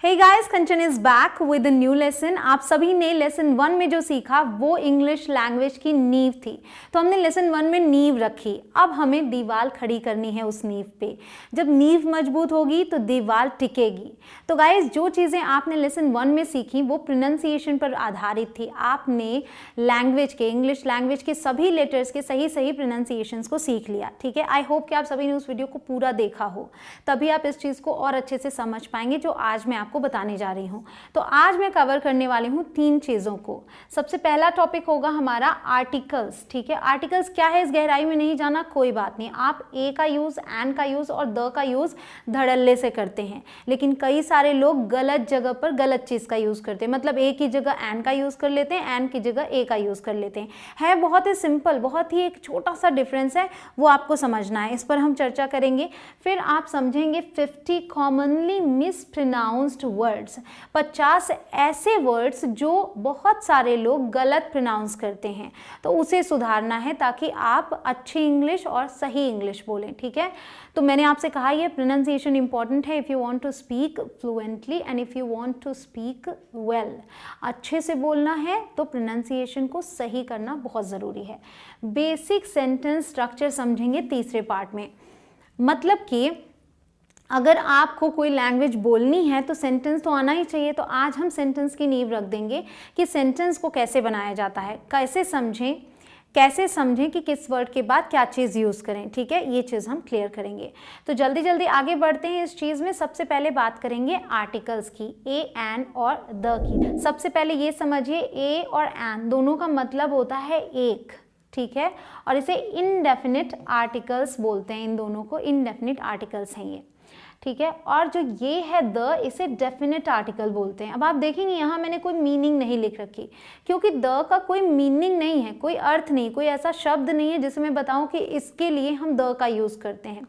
Hey guys, Kanchan is back with a new lesson. आप सभी ने लेसन 1 में जो सीखा वो इंग्लिश लैंग्वेज की नींव थी। तो हमने लेसन 1 में नींव रखी, अब हमें दीवार खड़ी करनी है उस नींव पे। जब नींव मजबूत होगी तो दीवार टिकेगी। तो गाइस, जो चीज़ें आपने लेसन 1 में सीखी वो प्रोनाउंसिएशन पर आधारित थी। आपने लैंग्वेज के, इंग्लिश लैंग्वेज के सभी लेटर्स के सही सही प्रोनाउंसिएशंस को सीख लिया। ठीक है, आई होप कि आप सभी ने उस वीडियो को पूरा देखा हो, तभी आप इस चीज़ को और अच्छे से समझ पाएंगे जो आज मैं आपको बताने जा रही हूँ। तो आज मैं कवर करने वाली हूँ 3 चीज़ों को। सबसे पहला टॉपिक होगा हमारा आर्टिकल्स। ठीक है, आर्टिकल्स क्या है इस गहराई में नहीं जाना, कोई बात नहीं। आप ए का यूज़, एन का यूज़ और द का यूज़ धड़ल्ले से करते हैं, लेकिन कई सारे लोग गलत जगह पर गलत चीज़ का यूज़ करते हैं। मतलब ए की जगह एन का यूज़ कर लेते हैं, एन की जगह ए का यूज़ कर लेते हैं। है बहुत ही सिंपल, बहुत ही एक छोटा सा डिफरेंस है, वो आपको समझना है। इस पर हम चर्चा करेंगे। फिर आप समझेंगे 50 कॉमनली मिसप्रोनाउंस्ड वर्ड्स, 50 ऐसे वर्ड्स जो बहुत सारे लोग गलत प्रोनाउंस करते हैं, तो उसे सुधारना है ताकि आप अच्छी इंग्लिश और सही इंग्लिश बोलें। ठीक है, तो मैंने आपसे कहा ये प्रोनाउंसिएशन इंपॉर्टेंट है if you want to speak fluently and if you want to speak well. अच्छे से बोलना है तो प्रोनाउंसिएशन को सही करना बहुत ज़रूरी है। बेसिक सेंटेंस स्ट्रक्चर समझेंगे तीसरे पार्ट में। मतलब कि अगर आपको कोई लैंग्वेज बोलनी है तो सेंटेंस तो आना ही चाहिए। तो आज हम सेंटेंस की नींव रख देंगे कि सेंटेंस को कैसे बनाया जाता है, कैसे समझें कि किस वर्ड के बाद क्या चीज़ यूज़ करें। ठीक है, ये चीज़ हम क्लियर करेंगे। तो जल्दी जल्दी आगे बढ़ते हैं इस चीज़ में। सबसे पहले बात करेंगे आर्टिकल्स की, ए, एन और द की। सबसे पहले ये समझिए, ए और एन दोनों का मतलब होता है एक। ठीक है, और इसे इनडेफिनिट आर्टिकल्स बोलते हैं। इन दोनों को इनडेफिनिट आर्टिकल्स हैं ये। ठीक है, और जो ये है द, इसे डेफिनेट आर्टिकल बोलते हैं। अब आप देखेंगे यहाँ मैंने कोई मीनिंग नहीं लिख रखी, क्योंकि द का कोई मीनिंग नहीं है, कोई अर्थ नहीं, कोई ऐसा शब्द नहीं है जिसे मैं बताऊं कि इसके लिए हम द का यूज़ करते हैं।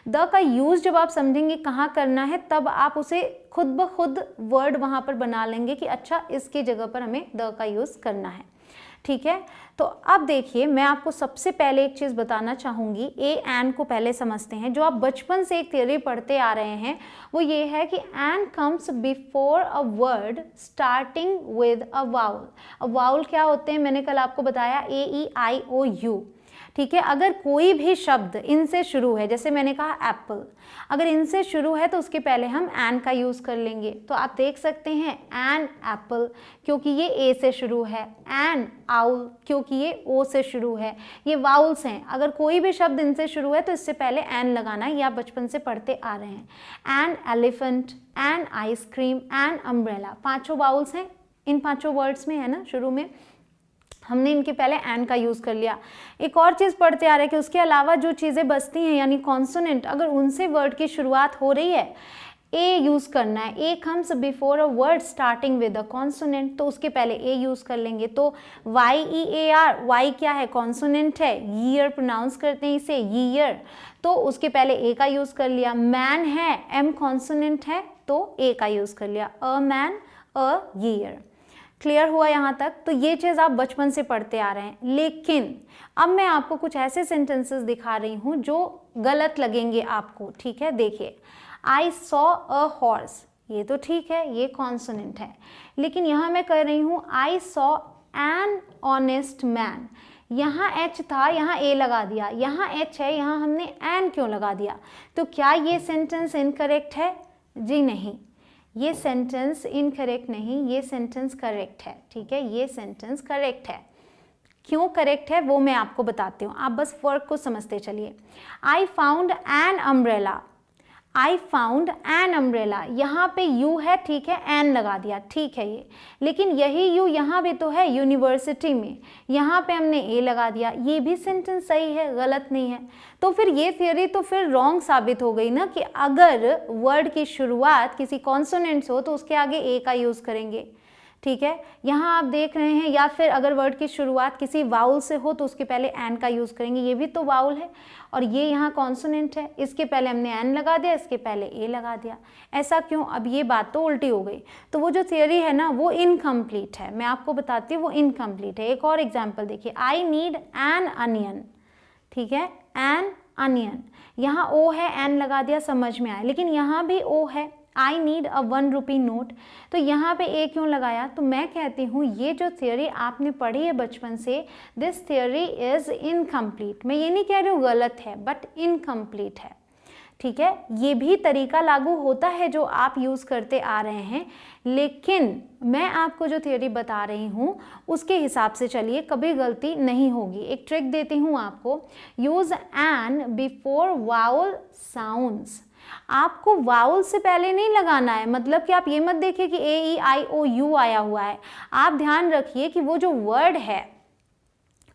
द का यूज़ जब आप समझेंगे कहाँ करना है, तब आप उसे खुद ब खुद वर्ड वहाँ पर बना लेंगे कि अच्छा इसकी जगह पर हमें द का यूज़ करना है। ठीक है, तो अब देखिए मैं आपको सबसे पहले एक चीज़ बताना चाहूँगी। ए एन को पहले समझते हैं। जो आप बचपन से एक थ्योरी पढ़ते आ रहे हैं वो ये है कि an comes before a word starting with a vowel. अब वाउल क्या होते हैं, मैंने कल आपको बताया, ए, ई, आई, ओ, यू। ठीक है, अगर कोई भी शब्द इनसे शुरू है, जैसे मैंने कहा एप्पल, अगर इनसे शुरू है तो उसके पहले हम एन का यूज़ कर लेंगे। तो आप देख सकते हैं एन एप्पल क्योंकि ये ए से शुरू है, एन आउल क्योंकि ये ओ से शुरू है। ये वाउल्स हैं, अगर कोई भी शब्द इनसे शुरू है तो इससे पहले एन लगाना है, ये आप बचपन से पढ़ते आ रहे हैं। An elephant, an ice cream, an umbrella, 5 vowels हैं इन 5 वर्ड्स में, है ना। शुरू में हमने इनके पहले एन का यूज़ कर लिया। एक और चीज़ पढ़ते आ रहे हैं कि उसके अलावा जो चीज़ें बचती हैं यानी कॉन्सोनेंट, अगर उनसे वर्ड की शुरुआत हो रही है, ए यूज़ करना है। A comes before a word starting with a consonant, तो उसके पहले ए यूज़ कर लेंगे। तो Y, E, A, R, Y क्या है, कॉन्सोनेंट है। ईयर प्रोनाउंस करते हैं इसे, ईयर, तो उसके पहले ए का यूज़ कर लिया। मैन है, एम कॉन्सोनेंट है तो ए का यूज़ कर लिया। A man, a year. Clear हुआ यहाँ तक? तो ये चीज़ आप बचपन से पढ़ते आ रहे हैं। लेकिन अब मैं आपको कुछ ऐसे सेंटेंसेस दिखा रही हूँ जो गलत लगेंगे आपको। ठीक है, देखिए, आई सॉ अ हॉर्स, ये तो ठीक है, ये कॉन्सोनेंट है। लेकिन यहाँ मैं कह रही हूँ I saw an honest man. यहाँ एच था, यहाँ ए लगा दिया, यहाँ एच है, यहाँ हमने एन क्यों लगा दिया? तो क्या ये सेंटेंस इनकरेक्ट है? जी नहीं, ये सेंटेंस इनकरेक्ट नहीं, ये सेंटेंस करेक्ट है। ठीक है, ये सेंटेंस करेक्ट है। क्यों करेक्ट है वो मैं आपको बताती हूँ, आप बस वर्ड को समझते चलिए। I found an umbrella, I found an umbrella, यहाँ पे यू है, ठीक है, एन लगा दिया, ठीक है ये। लेकिन यही यू यहाँ भी तो है यूनिवर्सिटी में, यहाँ पे हमने ए लगा दिया, ये भी सेंटेंस सही है, गलत नहीं है। तो फिर ये थियोरी तो फिर रॉन्ग साबित हो गई ना, कि अगर वर्ड की शुरुआत किसी कॉन्सोनेंट से हो तो उसके आगे ए का यूज़ करेंगे। ठीक है, यहाँ आप देख रहे हैं, या फिर अगर वर्ड की शुरुआत किसी वाउल से हो तो उसके पहले एन का यूज़ करेंगे, ये भी तो वाउल है और ये यहाँ कॉन्सोनेंट है, इसके पहले हमने एन लगा दिया, इसके पहले ए लगा दिया। ऐसा क्यों? अब ये बात तो उल्टी हो गई। तो वो जो थियोरी है ना वो इनकम्प्लीट है, मैं आपको बताती हूँ वो इनकम्प्लीट है। एक और एग्जाम्पल देखिए, आई नीड एन अनियन, ठीक है, एन अनियन, यहाँ ओ है, एन लगा दिया, समझ में आया, लेकिन यहाँ भी ओ है, I need a 1 rupee note. तो यहाँ पे ए क्यों लगाया? तो मैं कहती हूँ ये जो थियोरी आपने पढ़ी है बचपन से, दिस थियोरी इज इनकम्प्लीट। मैं ये नहीं कह रही हूँ गलत है, बट इनकम्प्लीट है, ठीक है। ये भी तरीका लागू होता है जो आप यूज़ करते आ रहे हैं, लेकिन मैं आपको जो थियोरी बता रही हूँ उसके हिसाब से चलिए, कभी गलती नहीं होगी। एक ट्रिक देती हूँ आपको, use an before vowel sounds. आपको वाउल से पहले नहीं लगाना है, मतलब कि आप ये मत देखिए कि ए ई आई ओ यू आया हुआ है। आप ध्यान रखिए कि वो जो वर्ड है,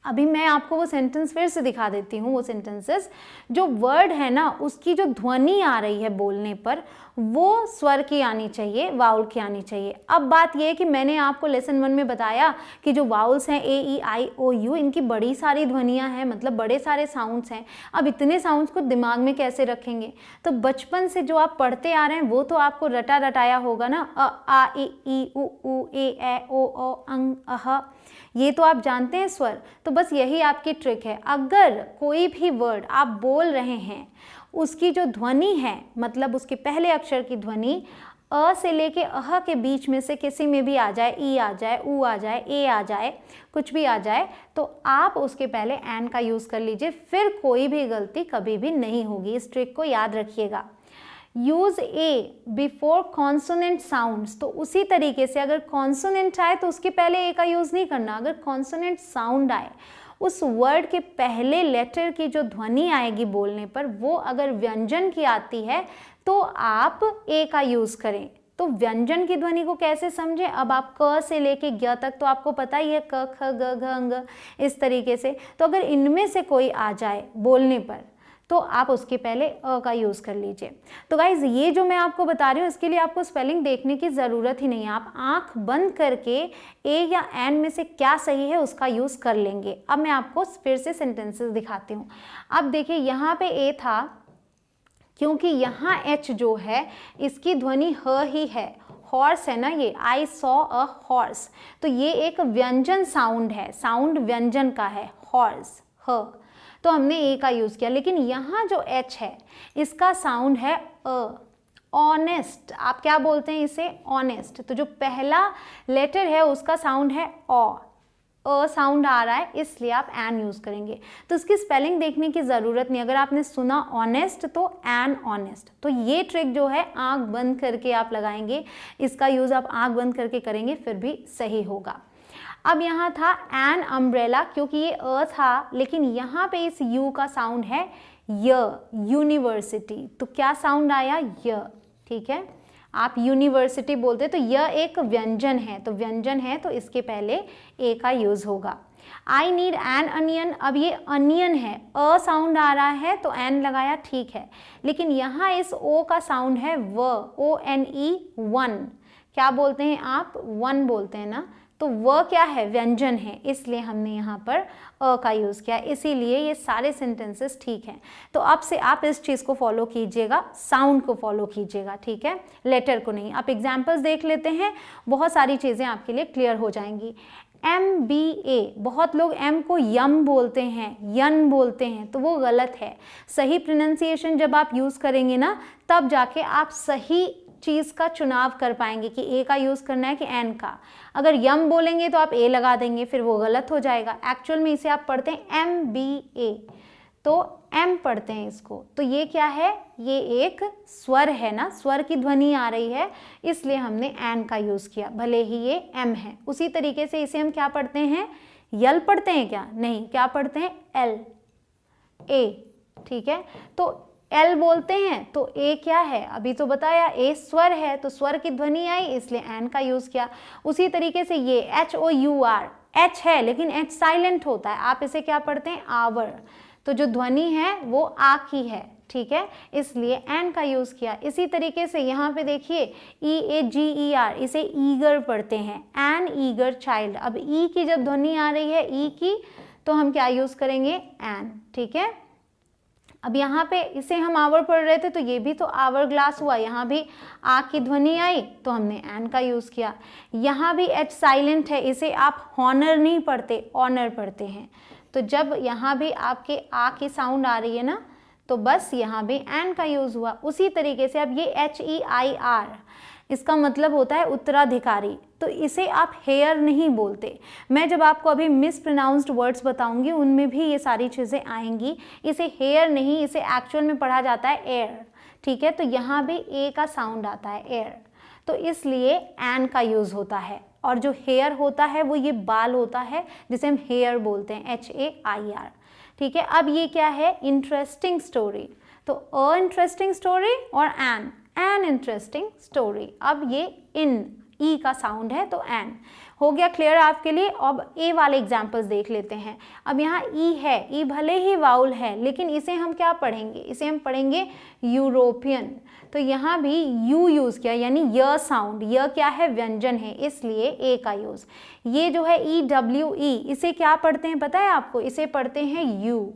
अभी मैं आपको वो सेंटेंस फिर से दिखा देती हूँ, वो सेंटेंसेस, जो वर्ड है ना उसकी जो ध्वनि आ रही है बोलने पर वो स्वर की आनी चाहिए, वाउल की आनी चाहिए। अब बात ये है कि मैंने आपको लेसन 1 में बताया कि जो वाउल्स हैं ए ई आई ओ यू, इनकी बड़ी सारी ध्वनियाँ हैं, मतलब बड़े सारे साउंड्स हैं। अब इतने साउंड्स को दिमाग में कैसे रखेंगे? तो बचपन से जो आप पढ़ते आ रहे हैं वो तो आपको रटा रटाया होगा ना, अ आ ई उ ए ओ अंग अह, ये तो आप जानते हैं स्वर। तो बस यही आपकी ट्रिक है। अगर कोई भी वर्ड आप बोल रहे हैं उसकी जो ध्वनि है, मतलब उसके पहले अक्षर की ध्वनि अ से लेके अह के बीच में से किसी में भी आ जाए, ई आ जाए, ऊ आ जाए, ए आ जाए, कुछ भी आ जाए, तो आप उसके पहले एन का यूज़ कर लीजिए, फिर कोई भी गलती कभी भी नहीं होगी। इस ट्रिक को याद रखिएगा। यूज ए बिफोर कॉन्सोनेंट साउंड्स, तो उसी तरीके से अगर कॉन्सोनेंट आए तो उसके पहले ए का यूज़ नहीं करना। अगर कॉन्सोनेंट साउंड आए, उस वर्ड के पहले लेटर की जो ध्वनि आएगी बोलने पर, वो अगर व्यंजन की आती है तो आप ए का यूज़ करें। तो व्यंजन की ध्वनि को कैसे समझें? अब आप क से लेके ग तक तो आपको पता ही है, क ख ग घ अंग, इस तरीके से। तो अगर इनमें से कोई आ जाए बोलने पर तो आप उसके पहले अ का यूज़ कर लीजिए। तो गाइज ये जो मैं आपको बता रही हूँ इसके लिए आपको स्पेलिंग देखने की ज़रूरत ही नहीं है। आप आंख बंद करके ए या एन में से क्या सही है उसका यूज़ कर लेंगे। अब मैं आपको फिर से सेंटेंसेस दिखाती हूँ। अब देखिए यहाँ पे ए था, क्योंकि यहाँ एच जो है इसकी ध्वनि ह ही है, हॉर्स है ना ये, आई सॉ अ हॉर्स, तो ये एक व्यंजन साउंड है, साउंड व्यंजन का है, हॉर्स ह, तो हमने ए का यूज़ किया। लेकिन यहाँ जो एच है इसका साउंड है अ, ऑनेस्ट। आप क्या बोलते हैं इसे? ऑनेस्ट। तो जो पहला लेटर है उसका साउंड है अ साउंड आ रहा है, इसलिए आप एन यूज़ करेंगे। तो इसकी स्पेलिंग देखने की ज़रूरत नहीं। अगर आपने सुना ऑनेस्ट तो एन ऑनेस्ट। तो ये ट्रिक जो है आंख बंद करके आप लगाएंगे, इसका यूज़ आप आंख बंद करके करेंगे फिर भी सही होगा। अब यहाँ था एन अम्ब्रेला, क्योंकि ये अ था, लेकिन यहाँ पे इस यू का साउंड है य, यूनिवर्सिटी। तो क्या साउंड आया? य, ठीक है। आप यूनिवर्सिटी बोलते तो यह एक व्यंजन है, तो व्यंजन है तो इसके पहले ए का यूज़ होगा। आई नीड एन अनियन, अब ये अनियन है, अ साउंड आ रहा है तो एन लगाया, ठीक है। लेकिन यहाँ इस ओ का साउंड है व, ओ एन ई, वन। क्या बोलते हैं आप? वन बोलते हैं ना। तो वह क्या है? व्यंजन है, इसलिए हमने यहाँ पर अ का यूज़ किया, इसीलिए ये सारे सेंटेंसेस ठीक हैं। तो अब से आप इस चीज़ को फॉलो कीजिएगा, साउंड को फॉलो कीजिएगा, ठीक है, लेटर को नहीं। आप एग्जाम्पल्स देख लेते हैं, बहुत सारी चीज़ें आपके लिए क्लियर हो जाएंगी। MBA, बहुत लोग एम को यम बोलते हैं, यन बोलते हैं, तो वो गलत है। सही प्रोनाउंसिएशन जब आप यूज़ करेंगे ना, तब जाके आप सही चीज़ का चुनाव कर पाएंगे कि ए का यूज़ करना है कि एन का। अगर यम बोलेंगे तो आप ए लगा देंगे, फिर वो गलत हो जाएगा। एक्चुअल में इसे आप पढ़ते हैं MBA, तो एम पढ़ते हैं इसको। तो ये क्या है? ये एक स्वर है ना, स्वर की ध्वनि आ रही है, इसलिए हमने एन का यूज़ किया, भले ही ये एम है। उसी तरीके से इसे हम क्या पढ़ते हैं? यल पढ़ते हैं क्या? नहीं, क्या पढ़ते हैं? एल, ए, ठीक है। तो एल बोलते हैं तो ए क्या है? अभी तो बताया ए स्वर है, तो स्वर की ध्वनि आई इसलिए एन का यूज़ किया। उसी तरीके से ये HOUR, एच है लेकिन एच साइलेंट होता है, आप इसे क्या पढ़ते हैं? आवर, तो जो ध्वनि है वो आ की है, ठीक है, इसलिए एन का यूज़ किया। इसी तरीके से यहाँ पे देखिए EAGER, इसे ईगर पढ़ते हैं, एन ईगर चाइल्ड। अब ई की जब ध्वनि आ रही है ई की, तो हम क्या यूज़ करेंगे? एन, ठीक है। अब यहाँ पे इसे हम आवर पढ़ रहे थे तो ये भी तो आवर ग्लास हुआ, यहाँ भी आ की ध्वनि आई तो हमने एन का यूज़ किया। यहाँ भी एच साइलेंट है, इसे आप हॉनर नहीं पढ़ते, ऑनर पढ़ते हैं। तो जब यहाँ भी आपके आ की साउंड आ रही है ना, तो बस यहाँ भी एन का यूज हुआ। उसी तरीके से अब ये HEIR, इसका मतलब होता है उत्तराधिकारी, तो इसे आप हेयर नहीं बोलते। मैं जब आपको अभी मिस प्रोनाउंस्ड वर्ड्स बताऊंगी उनमें भी ये सारी चीज़ें आएंगी। इसे हेयर नहीं, इसे एक्चुअल में पढ़ा जाता है एयर, ठीक है। तो यहाँ भी ए का साउंड आता है एयर, तो इसलिए एन का यूज़ होता है। और जो हेयर होता है वो ये बाल होता है जिसे हम हेयर बोलते हैं, HAIR, ठीक है। अब ये क्या है, इंटरेस्टिंग स्टोरी, तो अ इंटरेस्टिंग स्टोरी और एन इंटरेस्टिंग स्टोरी। अब ये इन ई का साउंड है तो एन हो गया क्लियर आपके लिए। अब ए वाले एग्जाम्पल्स देख लेते हैं। अब यहाँ ई है, ई भले ही वाउल है लेकिन इसे हम क्या पढ़ेंगे, इसे हम पढ़ेंगे यूरोपियन। तो यहाँ भी यू यूज़ किया, यानी य साउंड, य क्या है, व्यंजन है, इसलिए ए का यूज़। ये जो है EWE, इसे क्या पढ़ते हैं पता है आपको, इसे पढ़ते हैं यू,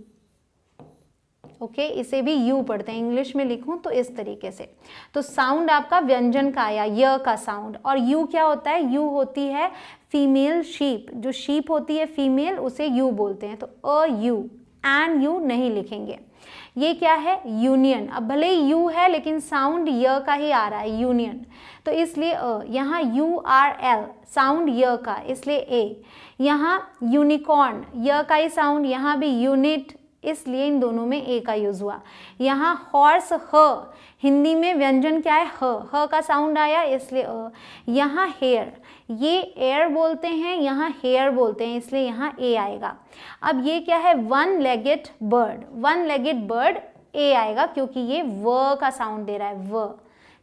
ओके, इसे भी यू पढ़ते हैं। इंग्लिश में लिखूं तो इस तरीके से, तो साउंड आपका व्यंजन का आया, य का साउंड। और यू क्या होता है, यू होती है फीमेल शीप, जो शीप होती है फीमेल उसे यू बोलते हैं, तो अ यू, एन यू नहीं लिखेंगे। ये क्या है, यूनियन, अब भले ही यू है लेकिन साउंड य का ही आ रहा है, यूनियन, तो इसलिए यहाँ URL साउंड य का, इसलिए ए। यहाँ यूनिकॉर्न, य का ही साउंड, यहाँ भी यूनिट, इसलिए इन दोनों में ए का यूज हुआ। यहाँ हॉर्स, ह, हिंदी में व्यंजन क्या है, ह का साउंड आया, इसलिए अ। यहाँ हेयर, ये एयर बोलते हैं, यहाँ हेयर बोलते हैं, इसलिए यहाँ ए आएगा। अब ये क्या है, one legged bird, one legged bird a आएगा क्योंकि ये व का साउंड दे रहा है, व,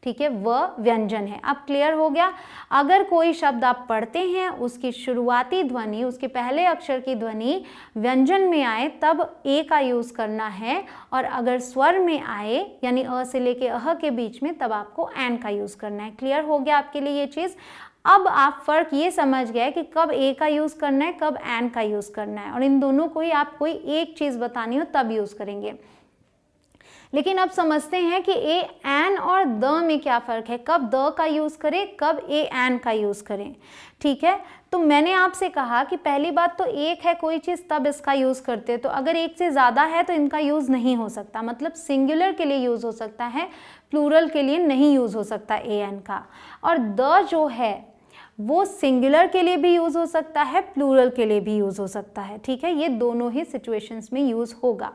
ठीक है, व व्यंजन है। अब क्लियर हो गया। अगर कोई शब्द आप पढ़ते हैं उसकी शुरुआती ध्वनि, उसके पहले अक्षर की ध्वनि व्यंजन में आए तब ए का यूज करना है, और अगर स्वर में आए यानी अ से लेके अह के बीच में तब आपको एन का यूज करना है। क्लियर हो गया आपके लिए ये चीज। अब आप फर्क ये समझ गए कि कब ए का यूज करना है, कब एन का यूज करना है, और इन दोनों को ही आप कोई एक चीज बतानी हो तब यूज करेंगे। लेकिन अब समझते हैं कि ए एन और द में क्या फ़र्क है, कब द का यूज़ करें, कब ए एन का यूज़ करें, ठीक है। तो मैंने आपसे कहा कि पहली बात तो एक है कोई चीज़ तब इसका यूज़ करते, तो अगर एक से ज़्यादा है तो इनका यूज़ नहीं हो सकता, मतलब सिंगुलर के लिए यूज़ हो सकता है, प्लूरल के लिए नहीं यूज़ हो सकता ए एन का। और द जो है वो सिंगुलर के लिए भी यूज़ हो सकता है, प्लूरल के लिए भी यूज़ हो सकता है, ठीक है। ये दोनों ही सिचुएशंस में यूज़ होगा।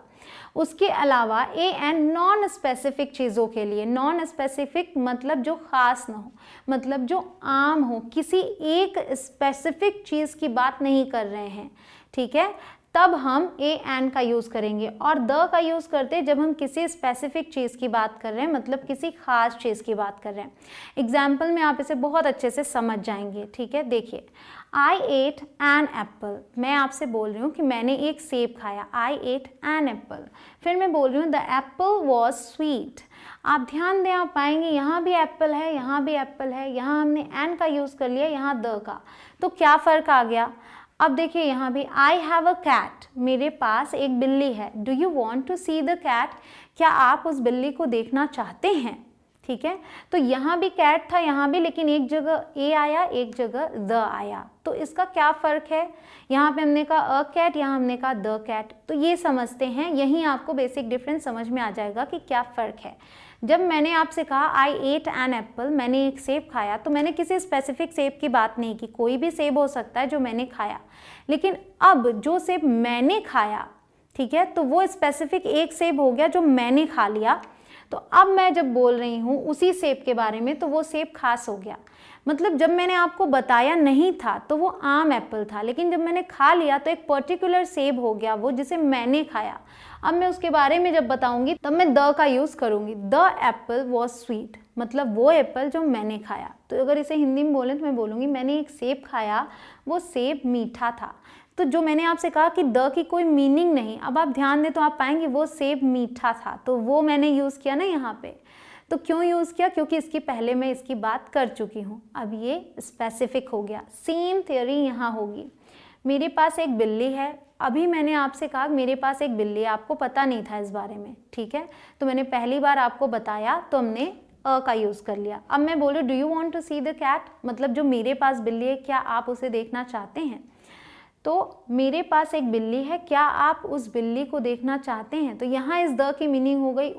उसके अलावा ए एन नॉन स्पेसिफिक चीज़ों के लिए, नॉन स्पेसिफिक मतलब जो ख़ास ना हो, मतलब जो आम हो, किसी एक स्पेसिफिक चीज़ की बात नहीं कर रहे हैं, ठीक है, तब हम ए एन का यूज़ करेंगे। और द का यूज़ करते हैं जब हम किसी स्पेसिफिक चीज़ की बात कर रहे हैं, मतलब किसी ख़ास चीज़ की बात कर रहे हैं। एग्जाम्पल में आप इसे बहुत अच्छे से समझ जाएंगे, ठीक है। देखिए, I ate an apple, मैं आपसे बोल रही हूँ कि मैंने एक सेब खाया, I ate an apple। फिर मैं बोल रही हूँ the apple was sweet। आप ध्यान दें, आप पाएंगे यहाँ भी एप्पल है, यहाँ भी एप्पल है, यहाँ हमने एन का यूज़ कर लिया, यहाँ द का, तो क्या फ़र्क आ गया। अब देखिए यहाँ भी I have a cat, मेरे पास एक बिल्ली है, Do you want to see the cat, क्या आप उस बिल्ली को देखना चाहते हैं, ठीक है। तो यहाँ भी कैट था, यहाँ भी, लेकिन एक जगह ए आया, एक जगह द आया, तो इसका क्या फ़र्क है, यहाँ पे हमने कहा अ कैट, यहाँ हमने कहा द कैट। तो ये समझते हैं, यहीं आपको बेसिक डिफरेंस समझ में आ जाएगा कि क्या फ़र्क है। जब मैंने आपसे कहा आई एट एन एप्पल, मैंने एक सेब खाया, तो मैंने किसी स्पेसिफिक सेब की बात नहीं की, कोई भी सेब हो सकता है जो मैंने खाया। लेकिन अब जो सेब मैंने खाया, ठीक है, तो वो स्पेसिफिक एक सेब हो गया जो मैंने खा लिया। तो अब मैं जब बोल रही हूँ उसी सेब के बारे में तो वो सेब खास हो गया। मतलब जब मैंने आपको बताया नहीं था तो वो आम एप्पल था, लेकिन जब मैंने खा लिया तो एक पर्टिकुलर सेब हो गया वो जिसे मैंने खाया। अब मैं उसके बारे में जब बताऊंगी तब मैं द का यूज़ करूंगी। द एप्पल वॉज स्वीट, मतलब वो एप्पल जो मैंने खाया। तो अगर इसे हिंदी में बोलें तो मैं बोलूँगी मैंने एक सेब खाया, वो सेब मीठा था। तो जो मैंने आपसे कहा कि द की कोई मीनिंग नहीं, अब आप ध्यान दें तो आप पाएंगे वो सेब मीठा था, तो वो मैंने यूज़ किया ना यहाँ पे। तो क्यों यूज़ किया? क्योंकि इसकी पहले मैं इसकी बात कर चुकी हूँ, अब ये स्पेसिफिक हो गया। सेम थियोरी यहाँ होगी। मेरे पास एक बिल्ली है, अभी मैंने आपसे कहा मेरे पास एक बिल्ली है, आपको पता नहीं था इस बारे में, ठीक है, तो मैंने पहली बार आपको बताया तो हमने अ का यूज़ कर लिया। अब मैं बोलूँ do you want to see the cat, मतलब जो मेरे पास बिल्ली है क्या आप उसे देखना चाहते हैं। तो मेरे पास एक बिल्ली है, क्या आप उस बिल्ली को देखना चाहते हैं? तो यहाँ इस द की मीनिंग हो गई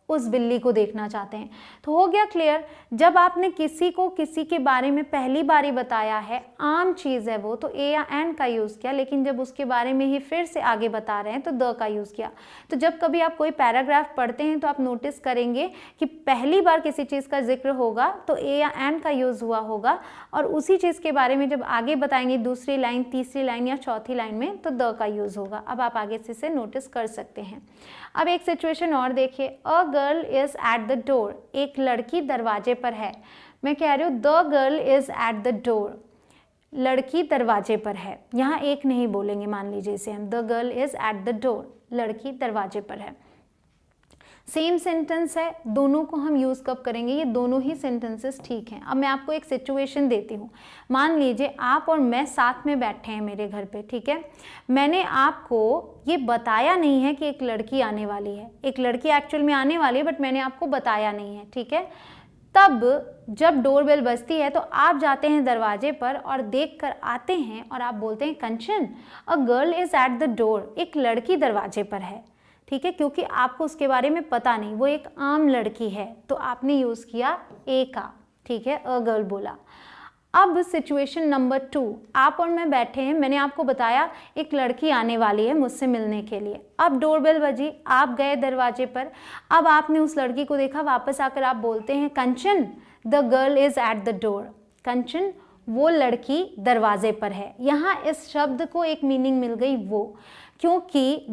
उस बिल्ली को देखना चाहते हैं। तो हो गया क्लियर। जब आपने किसी को किसी के बारे में पहली बारी बताया है, आम चीज़ है वो, तो ए या एन का यूज़ किया, लेकिन जब उसके बारे में ही फिर से आगे बता रहे हैं तो द का यूज़ किया। तो जब कभी आप कोई पैराग्राफ पढ़ते हैं तो आप नोटिस करेंगे कि पहली बार किसी चीज़ का जिक्र होगा तो ए या एन का यूज़ हुआ होगा, और उसी चीज़ के बारे में जब आगे बताएंगे दूसरी लाइन, तीसरी लाइन या चौथी लाइन में, तो द का यूज़ होगा। अब आप आगे से इसे नोटिस कर सकते हैं। अब एक सिचुएशन और देखिए, a girl is eight the door, एक लड़की दरवाजे पर है। मैं कह रही हूँ the girl is eight the door, लड़की दरवाजे पर है। यहाँ एक नहीं बोलेंगे, मान लीजिए इसे हम, the girl is eight the door, लड़की दरवाजे पर है। सेम सेंटेंस है, दोनों को हम यूज़ कब करेंगे? ये दोनों ही सेंटेंसेस ठीक हैं। अब मैं आपको एक सिचुएशन देती हूँ। मान लीजिए आप और मैं साथ में बैठे हैं मेरे घर पे, ठीक है। मैंने आपको ये बताया नहीं है कि एक लड़की आने वाली है, एक लड़की एक्चुअल में आने वाली है, बट मैंने आपको बताया नहीं है, ठीक है। तब जब डोरबेल बजती है तो आप जाते हैं दरवाजे पर और देख कर आते हैं और आप बोलते हैं, Kanchan, a girl is at the door, एक लड़की दरवाजे पर है, ठीक है। क्योंकि आपको उसके बारे में पता नहीं, वो एक आम लड़की है, तो आपने यूज़ किया ए का, ठीक है, अ गर्ल बोला। अब सिचुएशन नंबर 2, आप और मैं बैठे हैं, मैंने आपको बताया एक लड़की आने वाली है मुझसे मिलने के लिए। अब डोरबेल बजी, आप गए दरवाजे पर, अब आपने उस लड़की को देखा, वापस आकर आप बोलते हैं, Kanchan, the girl is at the door, Kanchan, वो लड़की दरवाजे पर है। यहाँ इस शब्द को एक मीनिंग मिल गई वो, क्योंकि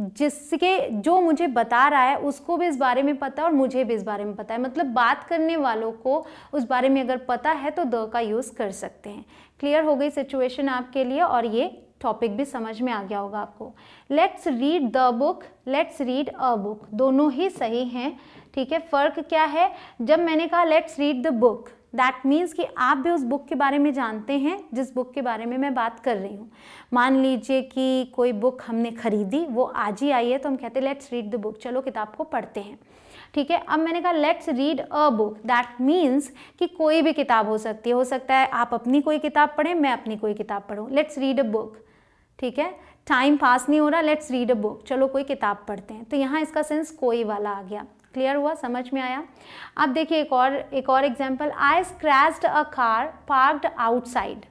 जो मुझे बता रहा है उसको भी इस बारे में पता है और मुझे भी इस बारे में पता है, मतलब बात करने वालों को उस बारे में अगर पता है तो द का यूज़ कर सकते हैं। क्लियर हो गई सिचुएशन आपके लिए, और ये टॉपिक भी समझ में आ गया होगा आपको। Let's read the book, let's read a book, दोनों ही सही हैं, ठीक है। फ़र्क क्या है? जब मैंने कहा let's read the book, that means कि आप भी उस बुक के बारे में जानते हैं जिस बुक के बारे में मैं बात कर रही हूँ। मान लीजिए कि कोई बुक हमने खरीदी, वो आज ही आई है, तो हम कहते हैं लेट्स रीड द बुक, चलो किताब को पढ़ते हैं, ठीक है। अब मैंने कहा let's read a book, that means कि कोई भी किताब हो सकती है, हो सकता है आप अपनी कोई किताब पढ़ें, मैं अपनी कोई किताब पढ़ूँ, लेट्स रीड अ बुक, ठीक है। टाइम पास नहीं हो रहा, लेट्स रीड अ बुक, चलो कोई किताब पढ़ते हैं, तो यहाँ इसका सेंस कोई वाला आ गया। क्लियर हुआ, समझ में आया? अब देखिए एक और example, I scratched a car parked outside.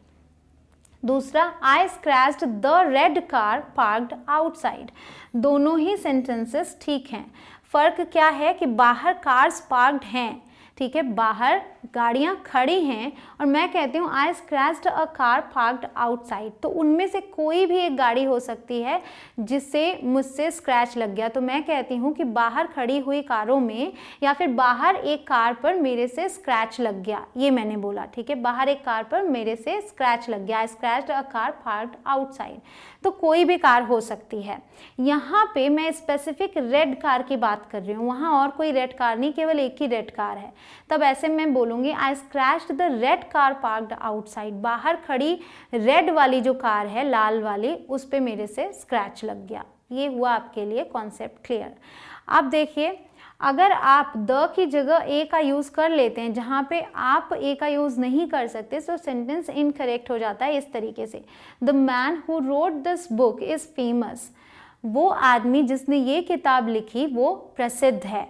दूसरा, I scratched the red car parked outside. दोनों ही सेंटेंसेस ठीक हैं। फ़र्क क्या है कि बाहर कार्स पार्क्ड हैं, ठीक है, बाहर गाड़ियाँ खड़ी हैं, और मैं कहती हूँ I scratched a car parked outside, तो उनमें से कोई भी एक गाड़ी हो सकती है जिससे मुझसे स्क्रैच लग गया। तो मैं कहती हूँ कि बाहर खड़ी हुई कारों में, या फिर बाहर एक कार पर मेरे से स्क्रैच लग गया, ये मैंने बोला, ठीक है, बाहर एक कार पर मेरे से स्क्रैच लग गया, I scratched a car parked outside. तो कोई भी कार हो सकती है। यहाँ पे मैं स्पेसिफिक रेड कार की बात कर रही हूँ, वहाँ और कोई रेड कार नहीं, केवल एक ही रेड कार है। तब ऐसे मैं बोलूँगी I scratched the red car parked outside, बाहर खड़ी रेड वाली जो कार है, लाल वाली, उस पे मेरे से स्क्रैच लग गया। ये हुआ आपके लिए कॉन्सेप्ट क्लियर। अब देखिए, अगर आप द की जगह ए का यूज़ कर लेते हैं, जहाँ पे आप ए का यूज़ नहीं कर सकते, तो सेंटेंस इनकरेक्ट हो जाता है इस तरीके से, the man who wrote this book is famous, वो आदमी जिसने ये किताब लिखी वो प्रसिद्ध है।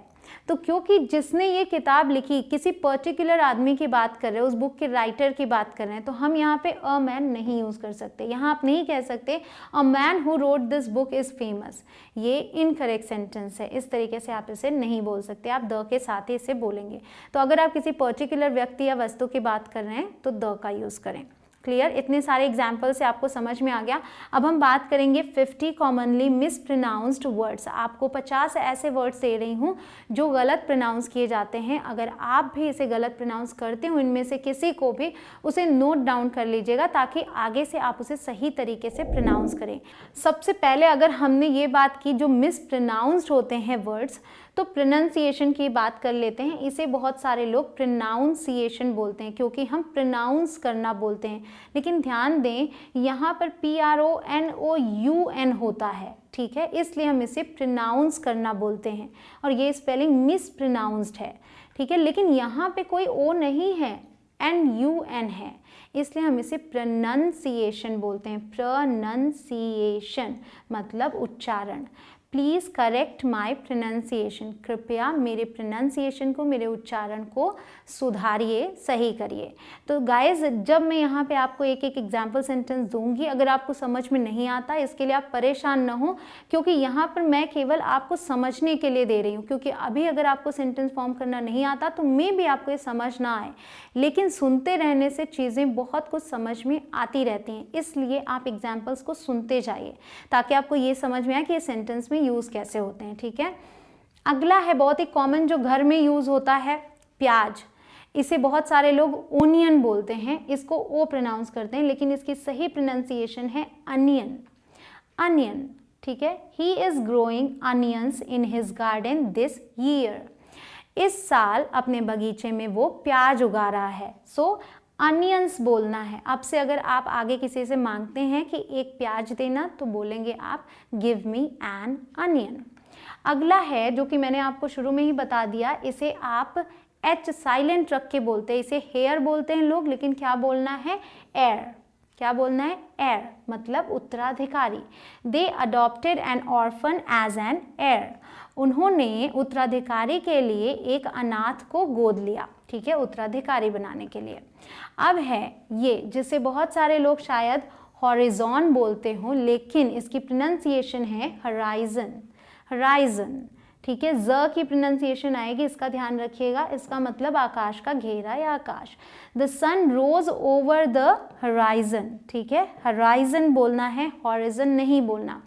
तो क्योंकि जिसने ये किताब लिखी किसी पर्टिकुलर आदमी की बात कर रहे हैं, उस बुक के राइटर की बात कर रहे हैं, तो हम यहाँ पे अ मैन नहीं यूज़ कर सकते। यहाँ आप नहीं कह सकते a man who wrote this book is famous, ये इनकरेक्ट सेंटेंस है, इस तरीके से आप इसे नहीं बोल सकते, आप द के साथ ही इसे बोलेंगे। तो अगर आप किसी पर्टिकुलर व्यक्ति या वस्तु की बात कर रहे हैं तो द का यूज़ करें। क्लियर, इतने सारे एग्जाम्पल से आपको समझ में आ गया। अब हम बात करेंगे 50 कॉमनली मिसप्रोनाउंस्ड वर्ड्स। आपको 50 ऐसे वर्ड्स दे रही हूँ जो गलत प्रोनाउंस किए जाते हैं। अगर आप भी इसे गलत प्रोनाउंस करते हो, इनमें से किसी को भी, उसे नोट डाउन कर लीजिएगा ताकि आगे से आप उसे सही तरीके से प्रोनाउंस करें। सबसे पहले अगर हमने ये बात की जो मिसप्रोनाउंस्ड होते हैं वर्ड्स, तो प्रोनाउंसिएशन की बात कर लेते हैं। इसे बहुत सारे लोग प्रोनाउंसिएशन बोलते हैं क्योंकि हम प्रोनाउंस करना बोलते हैं, लेकिन ध्यान दें यहाँ पर PRONOUN होता है, ठीक है, इसलिए हम इसे प्रोनाउंस करना बोलते हैं और ये स्पेलिंग मिसप्रोनाउंस्ड है, ठीक है। लेकिन यहाँ पे कोई ओ नहीं है, NUN है, इसलिए हम इसे प्रोनंसिएशन बोलते हैं। प्रोनंसिएशन मतलब उच्चारण। प्लीज़ करेक्ट माई प्रोनंसिएशन, कृपया मेरे प्रोनंसिएशन को, मेरे उच्चारण को सुधारिए, सही करिए। तो गाइज जब मैं यहाँ पे आपको एक एक एग्जाम्पल सेंटेंस दूंगी, अगर आपको समझ में नहीं आता इसके लिए आप परेशान ना हो, क्योंकि यहाँ पर मैं केवल आपको समझने के लिए दे रही हूँ। क्योंकि अभी अगर आपको सेंटेंस फॉर्म करना नहीं आता तो मे भी आपको ये समझ ना आए, लेकिन सुनते रहने से चीज़ें बहुत कुछ समझ में आती रहती हैं। इसलिए आप एग्जाम्पल्स को सुनते जाइए ताकि आपको ये समझ में आए कि ये सेंटेंस में यूज़ कैसे होते हैं। ठीक है, अगला है बहुत ही कॉमन जो घर में यूज़ होता है, प्याज। इसे बहुत सारे लोग ओनियन बोलते हैं, इसको ओ प्रोनाउंस करते हैं, लेकिन इसकी सही प्रोनाउंसिएशन है अनियन। अनियन, ठीक है। He is growing onions in his garden this year. इस साल अपने बगीचे में वो प्याज उगा रहा है। सो अनियंस बोलना है। अब से अगर आप आगे किसी से मांगते हैं कि एक प्याज देना, तो बोलेंगे आप गिव मी एन अनियन। अगला है जो कि मैंने आपको शुरू में ही बता दिया, इसे आप एच साइलेंट रख के बोलते हैं। इसे हेयर बोलते हैं लोग, लेकिन क्या बोलना है, एयर। क्या बोलना है, एयर, मतलब उत्तराधिकारी। They adopted an orphan as an heir. उन्होंने उत्तराधिकारी के लिए एक अनाथ को गोद लिया। ठीक है, उत्तराधिकारी बनाने के लिए। अब है ये जिसे बहुत सारे लोग शायद हॉरिजॉन बोलते हो, लेकिन इसकी प्रोनाउंसिएशन है हराइजन। हराइजन, ठीक है। ज की प्रोनाउंसिएशन आएगी, इसका ध्यान रखिएगा। इसका मतलब आकाश का घेरा या आकाश। The sun rose over the horizon. ठीक है, हराइजन बोलना है, हॉरिजन नहीं बोलना।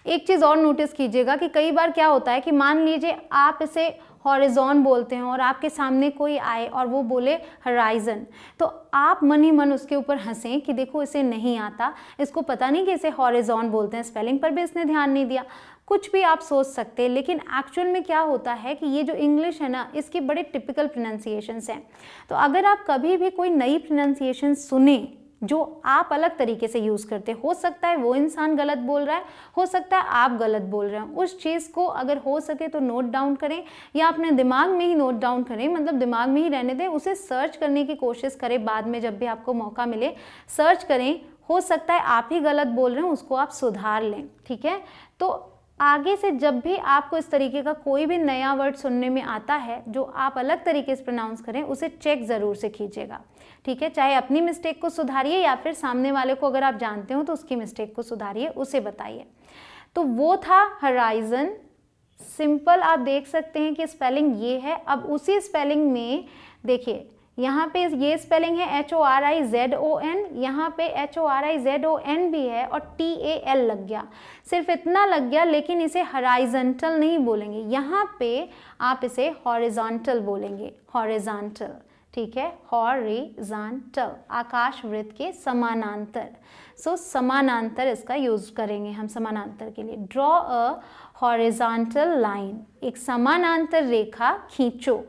एक चीज़ और नोटिस कीजिएगा कि कई बार क्या होता है कि मान लीजिए आप इसे हॉरिजॉन बोलते हैं और आपके सामने कोई आए और वो बोले हराइजन, तो आप मन ही मन उसके ऊपर हंसें कि देखो इसे नहीं आता, इसको पता नहीं कि इसे हॉरिजॉन बोलते हैं, स्पेलिंग पर भी इसने ध्यान नहीं दिया, कुछ भी आप सोच सकते हैं। लेकिन एक्चुअल में क्या होता है कि ये जो इंग्लिश है ना, इसके बड़े टिपिकल प्रोनाउंसिएशंस हैं। तो अगर आप कभी भी कोई नई प्रोनाउंसिएशन सुने जो आप अलग तरीके से यूज़ करते, हो सकता है वो इंसान गलत बोल रहा है, हो सकता है आप गलत बोल रहे हो, उस चीज़ को अगर हो सके तो नोट डाउन करें या अपने दिमाग में ही नोट डाउन करें, मतलब दिमाग में ही रहने दें, उसे सर्च करने की कोशिश करें। बाद में जब भी आपको मौका मिले सर्च करें, हो सकता है आप ही गलत बोल रहे हो, उसको आप सुधार लें। ठीक है, तो आगे से जब भी आपको इस तरीके का कोई भी नया वर्ड सुनने में आता है जो आप अलग तरीके से प्रोनाउंस करें, उसे चेक ज़रूर से कीजिएगा। ठीक है, चाहे अपनी मिस्टेक को सुधारिए या फिर सामने वाले को अगर आप जानते हो तो उसकी मिस्टेक को सुधारिए, उसे बताइए। तो वो था हराइजन। सिंपल आप देख सकते हैं कि स्पेलिंग ये है। अब उसी स्पेलिंग में देखिए, यहाँ पे ये स्पेलिंग है HORIZON, यहाँ पे HORIZON भी है और TAL लग गया, सिर्फ इतना लग गया, लेकिन इसे हॉरिजॉन्टल नहीं बोलेंगे, यहाँ पे आप इसे हॉरिजॉन्टल बोलेंगे, हॉरिजॉन्टल। ठीक है, हॉरिजॉन्टल, आकाश वृत्त के समानांतर। सो समानांतर इसका यूज करेंगे हम समानांतर के लिए। ड्रॉ अ हॉरिजॉन्टल लाइन, एक समानांतर रेखा खींचो।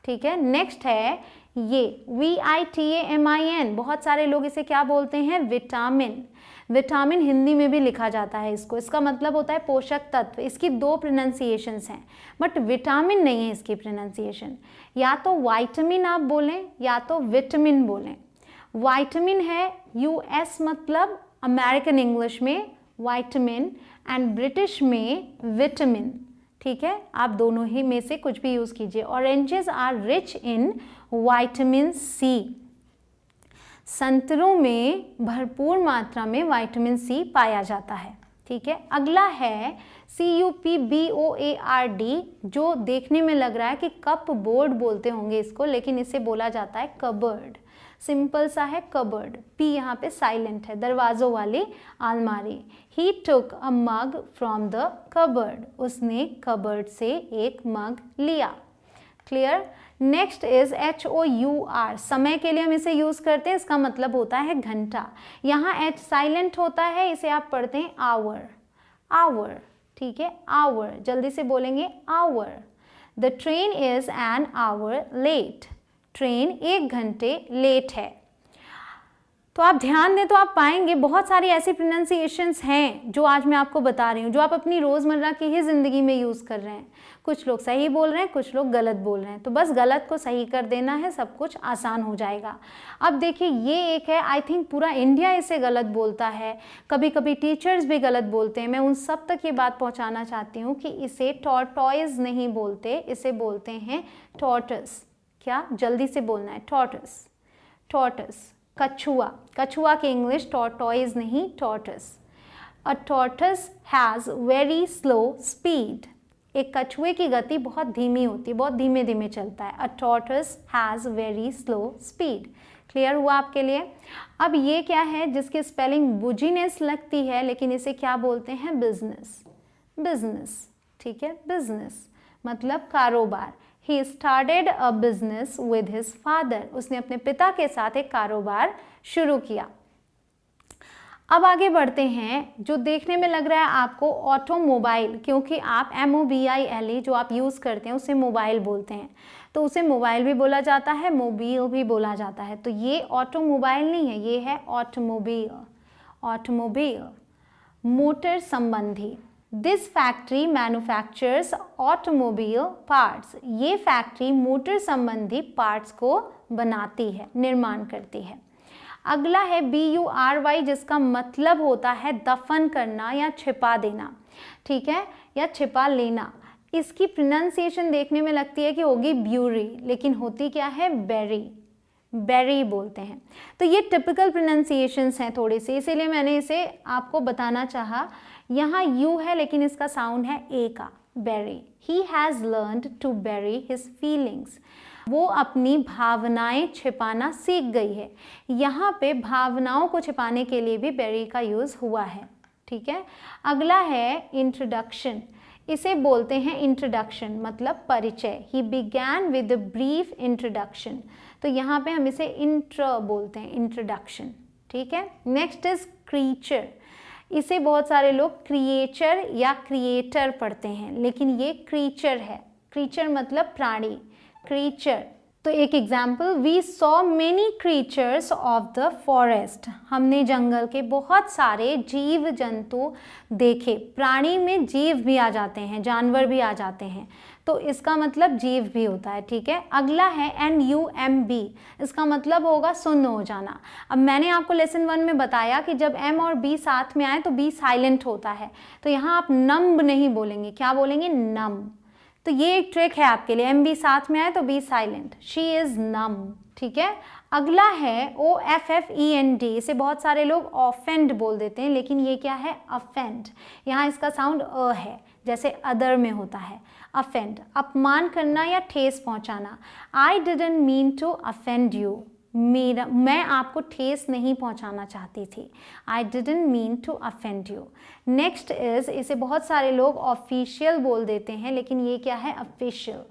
ठीक है, नेक्स्ट है ये VITAMIN, बहुत सारे लोग इसे क्या बोलते हैं, विटामिन। विटामिन हिंदी में भी लिखा जाता है इसको, इसका मतलब होता है पोषक तत्व। इसकी दो प्रोनाउंसिएशंस हैं, बट विटामिन नहीं है इसकी प्रोनाउंसिएशन। या तो वाइटामिन आप बोलें या तो विटामिन बोलें। वाइटामिन है US मतलब अमेरिकन इंग्लिश में वाइटामिन एंड ब्रिटिश में विटामिन। ठीक है, आप दोनों ही में से कुछ भी यूज कीजिए। Oranges are rich in vitamin C, संतरों में भरपूर मात्रा में विटामिन C पाया जाता है। ठीक है, अगला है CUPBOARD, जो देखने में लग रहा है कि कप बोर्ड बोलते होंगे इसको, लेकिन इसे बोला जाता है कबर्ड। सिंपल सा है कबर्ड, P यहाँ पे साइलेंट है, दरवाजों वाली अलमारी। He took a mug from the cupboard, उसने कबर्ड से एक मग लिया। क्लियर। नेक्स्ट इज HOUR, समय के लिए हम इसे यूज करते हैं, इसका मतलब होता है घंटा। यहाँ H साइलेंट होता है, इसे आप पढ़ते हैं आवर, आवर। ठीक है, आवर, जल्दी से बोलेंगे hour. The train is an hour late, train 1 घंटे लेट है। तो आप ध्यान दें तो आप पाएंगे बहुत सारी ऐसी प्रोनाउंसिएशंस हैं जो आज मैं आपको बता रही हूँ, जो आप अपनी रोज़मर्रा की ही ज़िंदगी में यूज़ कर रहे हैं। कुछ लोग सही बोल रहे हैं, कुछ लोग गलत बोल रहे हैं, तो बस गलत को सही कर देना है, सब कुछ आसान हो जाएगा। अब देखिए ये एक है, आई थिंक पूरा इंडिया इसे गलत बोलता है, कभी कभी टीचर्स भी गलत बोलते हैं। मैं उन सब तक ये बात पहुंचाना चाहती हूँ कि इसे टॉर्टॉइज नहीं बोलते, इसे बोलते हैं टॉर्टस। क्या, जल्दी से बोलना है, टॉर्टस, टॉर्टस, कछुआ। कछुआ की इंग्लिश टॉर्टॉइज नहीं, टॉर्टस। अ tortoise has very slow speed. एक कछुए की गति बहुत धीमी होती है, बहुत धीमे धीमे चलता है। A tortoise has very slow speed. Clear हुआ आपके लिए? अब ये क्या है जिसकी स्पेलिंग बुजीनेस लगती है, लेकिन इसे क्या बोलते हैं? बिजनेस। बिजनेस, ठीक है, बिजनेस मतलब कारोबार। He started a business with his father. उसने अपने पिता के साथ एक कारोबार शुरू किया। अब आगे बढ़ते हैं, जो देखने में लग रहा है आपको ऑटोमोबाइल, क्योंकि आप MOBILE जो आप यूज़ करते हैं उसे मोबाइल बोलते हैं, तो उसे मोबाइल भी बोला जाता है, मोबाइल भी बोला जाता है। तो ये ऑटोमोबाइल नहीं है, ये है ऑटोमोबाइल। ऑटोमोबाइल मोटर संबंधी। This factory manufactures automobile parts. ये फैक्ट्री मोटर संबंधी पार्ट्स को बनाती है, निर्माण करती है। अगला है BURY, जिसका मतलब होता है दफन करना या छिपा देना, ठीक है, या छिपा लेना। इसकी प्रोनाउंसिएशन देखने में लगती है कि होगी ब्यूरी, लेकिन होती क्या है? बेरी। बेरी बोलते हैं। तो ये टिपिकल प्रोनाउंसिएशंस हैं थोड़ी सी, इसीलिए मैंने इसे आपको बताना चाहा। यहाँ यू है लेकिन इसका साउंड है ए का, bury. He has learned to bury his feelings. वो अपनी भावनाएं छिपाना सीख गई है। यहाँ पे भावनाओं को छिपाने के लिए भी बेरी का यूज़ हुआ है, ठीक है। अगला है इंट्रोडक्शन। इसे बोलते हैं इंट्रोडक्शन मतलब परिचय। He began with a brief introduction, तो यहाँ पे हम इसे इंट्रो बोलते हैं, इंट्रोडक्शन, ठीक है। Next is creature. इसे बहुत सारे लोग क्रिएचर या क्रिएटर पढ़ते हैं, लेकिन ये क्रीचर है। क्रीचर मतलब प्राणी, क्रीचर। तो एक example, we saw many creatures of the forest. हमने जंगल के बहुत सारे जीव जंतु देखे। प्राणी में जीव भी आ जाते हैं, जानवर भी आ जाते हैं, तो इसका मतलब जीव भी होता है, ठीक है। अगला है NUMB। इसका मतलब होगा सुन्न हो जाना। अब मैंने आपको लेसन 1 में बताया कि जब M और B साथ में आए तो B साइलेंट होता है, तो यहाँ आप नम्ब नहीं बोलेंगे, क्या बोलेंगे? नम। तो ये एक ट्रिक है आपके लिए, MB साथ में आए तो B साइलेंट, शी इज नम, ठीक है। अगला है OFFEND। इसे बहुत सारे लोग ऑफेंड बोल देते हैं, लेकिन ये क्या है? अफेंड। यहाँ इसका साउंड अ है, जैसे अदर में होता है। अफेंड, अपमान करना या ठेस पहुंचाना। I didn't mean to offend you. मैं आपको ठेस नहीं पहुंचाना चाहती थी। I didn't mean to offend you. Next is, इसे बहुत सारे लोग ऑफिशियल बोल देते हैं, लेकिन ये क्या है? ऑफिशियल।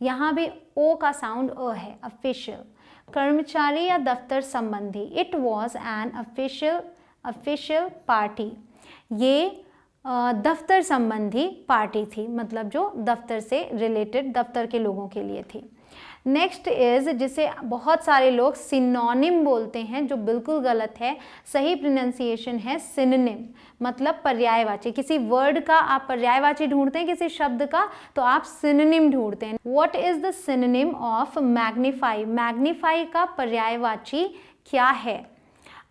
यहाँ भी ओ का साउंड अ है, ऑफिशियल। कर्मचारी या दफ्तर संबंधी। It was an official party. ये दफ्तर संबंधी पार्टी थी, मतलब जो दफ्तर से रिलेटेड, दफ्तर के लोगों के लिए थी। नेक्स्ट इज, जिसे बहुत सारे लोग सिनोनिम बोलते हैं, जो बिल्कुल गलत है। सही प्रोनाउंसिएशन है सिनोनिम, मतलब पर्यायवाची। किसी वर्ड का आप पर्यायवाची ढूंढते हैं, किसी शब्द का, तो आप सिनोनिम ढूंढते हैं। What is the synonym of magnify? Magnify का पर्यायवाची क्या है?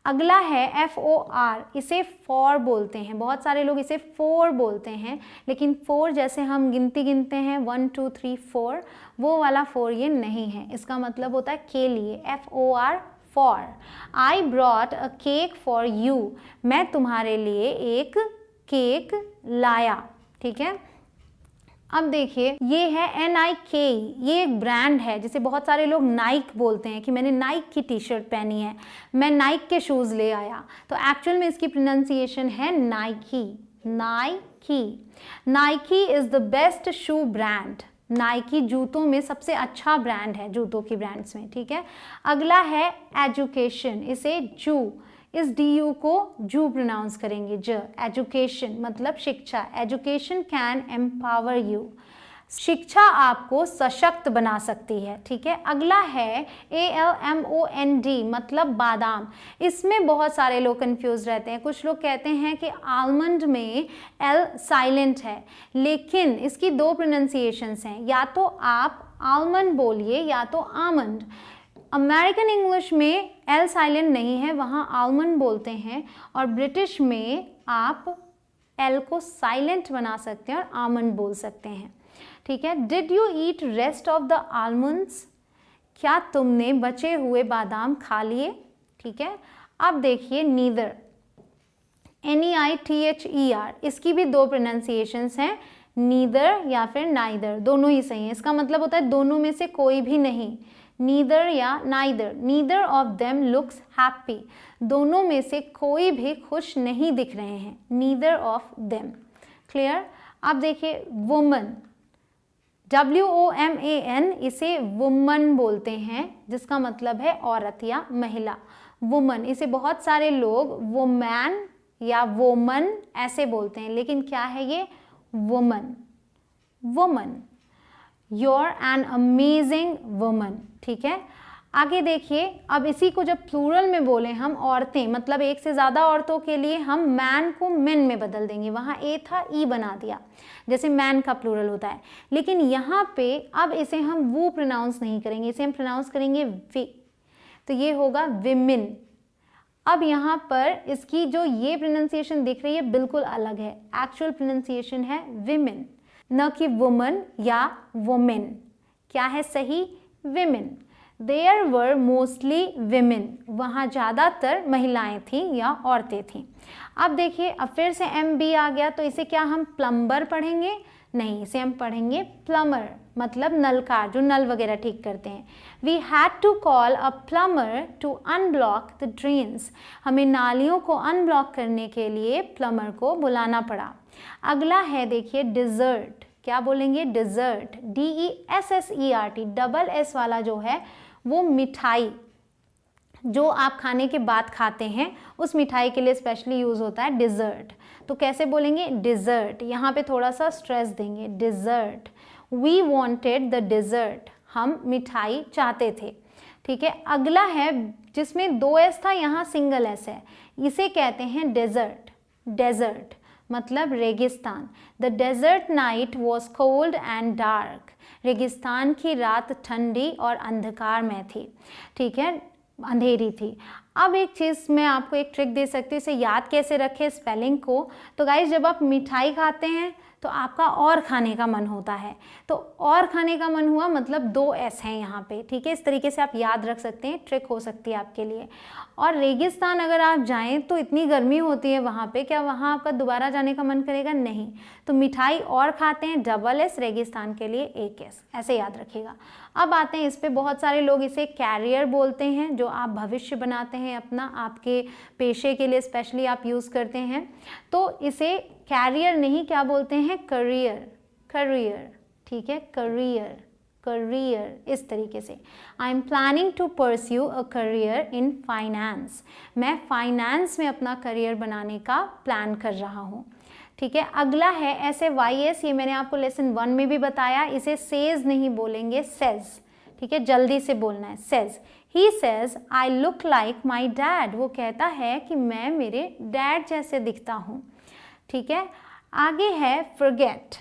अगला है FOR। इसे फॉर बोलते हैं, बहुत सारे लोग इसे फोर बोलते हैं, लेकिन फोर जैसे हम गिनती गिनते हैं 1 2 3 4, वो वाला फोर ये नहीं है। इसका मतलब होता है के लिए, FOR, for. I brought a cake for you. मैं तुम्हारे लिए एक केक लाया, ठीक है। अब देखिए, ये है NIK। ये एक ब्रांड है, जिसे बहुत सारे लोग नाइक बोलते हैं कि मैंने नाइक की टी शर्ट पहनी है, मैं नाइक के शूज़ ले आया। तो एक्चुअल में इसकी प्रोनाउंसिएशन है Nike, Nike. Nike is the best shoe brand. Nike जूतों में सबसे अच्छा ब्रांड है, जूतों की ब्रांड्स में, ठीक है। अगला है एजुकेशन। इसे जू, इस DU को जू प्रोनाउंस करेंगे, ज। एजुकेशन मतलब शिक्षा। Education can empower you. शिक्षा आपको सशक्त बना सकती है। ठीक है, अगला है ALMOND मतलब बादाम। इसमें बहुत सारे लोग कंफ्यूज रहते हैं। कुछ लोग कहते हैं कि आलमंड में L साइलेंट है, लेकिन इसकी दो प्रोनाउंसिएशंस हैं, या तो आप आलमंड बोलिए या तो आमंड। अमेरिकन इंग्लिश में L साइलेंट नहीं है, वहाँ आलमंड बोलते हैं, और ब्रिटिश में आप L को साइलेंट बना सकते हैं और आमंड बोल सकते हैं। ठीक है, did you eat rest of the almonds? क्या तुमने बचे हुए बादाम खा लिए? ठीक है, अब देखिए नीदर, NEITHER, इसकी भी दो प्रोनाउंसिएशंस हैं, नीदर या फिर नाइदर, दोनों ही सही है। इसका मतलब होता है दोनों में से कोई भी नहीं, नीदर या neither. Neither of them looks happy, दोनों में से कोई भी खुश नहीं दिख रहे हैं, नीदर ऑफ देम। क्लियर? अब देखिए वुमन, WOMAN, इसे वुमन बोलते हैं, जिसका मतलब है औरत या महिला। वुमन, इसे बहुत सारे लोग वुमैन या वोमन ऐसे बोलते हैं, लेकिन क्या है ये? Woman. Woman, you're an amazing woman। ठीक है, आगे देखिए, अब इसी को जब प्लूरल में बोले हम औरतें, मतलब एक से ज़्यादा औरतों के लिए हम मैन को मेन में बदल देंगे। वहाँ ए था, ई बना दिया, जैसे मैन का प्लूरल होता है। लेकिन यहाँ पे अब इसे हम वो प्रोनाउंस नहीं करेंगे, इसे हम प्रोनाउंस करेंगे वी, तो ये होगा विमेन। अब यहाँ पर इसकी जो ये प्रोनाउंसिएशन दिख रही है बिल्कुल अलग है, एक्चुअल प्रोनाउंसिएशन है विमेन, न कि वुमन या वोमेन। क्या है सही? Women. There were mostly women, वहाँ ज़्यादातर महिलाएं थीं या औरतें थीं। अब देखिए, अब फिर से MB आ गया, तो इसे क्या हम प्लम्बर पढ़ेंगे? नहीं, इसे हम पढ़ेंगे प्लम्बर, मतलब नलकार, जो नल वगैरह ठीक करते हैं। We had to call a plumber to unblock the drains, हमें नालियों को अनब्लॉक करने के लिए प्लम्बर को बुलाना पड़ा। अगला है देखिए डिज़र्ट, क्या बोलेंगे? डिज़र्ट, DESSERT, डबल S वाला जो है वो मिठाई, जो आप खाने के बाद खाते हैं, उस मिठाई के लिए स्पेशली यूज़ होता है डिज़र्ट। तो कैसे बोलेंगे? डिज़र्ट, यहाँ पे थोड़ा सा स्ट्रेस देंगे, dessert. We wanted the dessert, हम मिठाई चाहते थे। ठीक है, अगला है जिसमें दो S था, यहाँ सिंगल S है, इसे कहते हैं डेजर्ट। डेजर्ट मतलब रेगिस्तान। The desert night was cold and dark, रेगिस्तान की रात ठंडी और अंधकार में थी। ठीक है, अंधेरी थी। अब एक चीज़ मैं आपको एक ट्रिक दे सकती हूँ, इसे याद कैसे रखें स्पेलिंग को। तो गाइस, जब आप मिठाई खाते हैं तो आपका और खाने का मन होता है, तो और खाने का मन हुआ मतलब दो S हैं यहाँ पे। ठीक है, इस तरीके से आप याद रख सकते हैं, ट्रिक हो सकती है आपके लिए। और रेगिस्तान अगर आप जाएं तो इतनी गर्मी होती है वहाँ पे, क्या वहाँ आपका दोबारा जाने का मन करेगा? नहीं। तो मिठाई और खाते हैं, डबल S, रेगिस्तान के लिए एक S, ऐसे याद रखिएगा। अब आते हैं इस पे, बहुत सारे लोग इसे कैरियर बोलते हैं, जो आप भविष्य बनाते हैं अपना, आपके पेशे के लिए स्पेशली आप यूज़ करते हैं। तो इसे कैरियर नहीं, क्या बोलते हैं? करियर। करियर, ठीक है, करियर, करियर, इस तरीके से। I am planning to pursue a career in finance, मैं फाइनेंस में अपना करियर बनाने का प्लान कर रहा हूँ। ठीक है, अगला है SAYS, ये मैंने आपको लेसन 1 में भी बताया, इसे सेज नहीं बोलेंगे, सेज। ठीक है, जल्दी से बोलना है, says. He says I look like my dad, वो कहता है कि मैं मेरे डैड जैसे दिखता हूँ। ठीक है, आगे है फॉरगेट।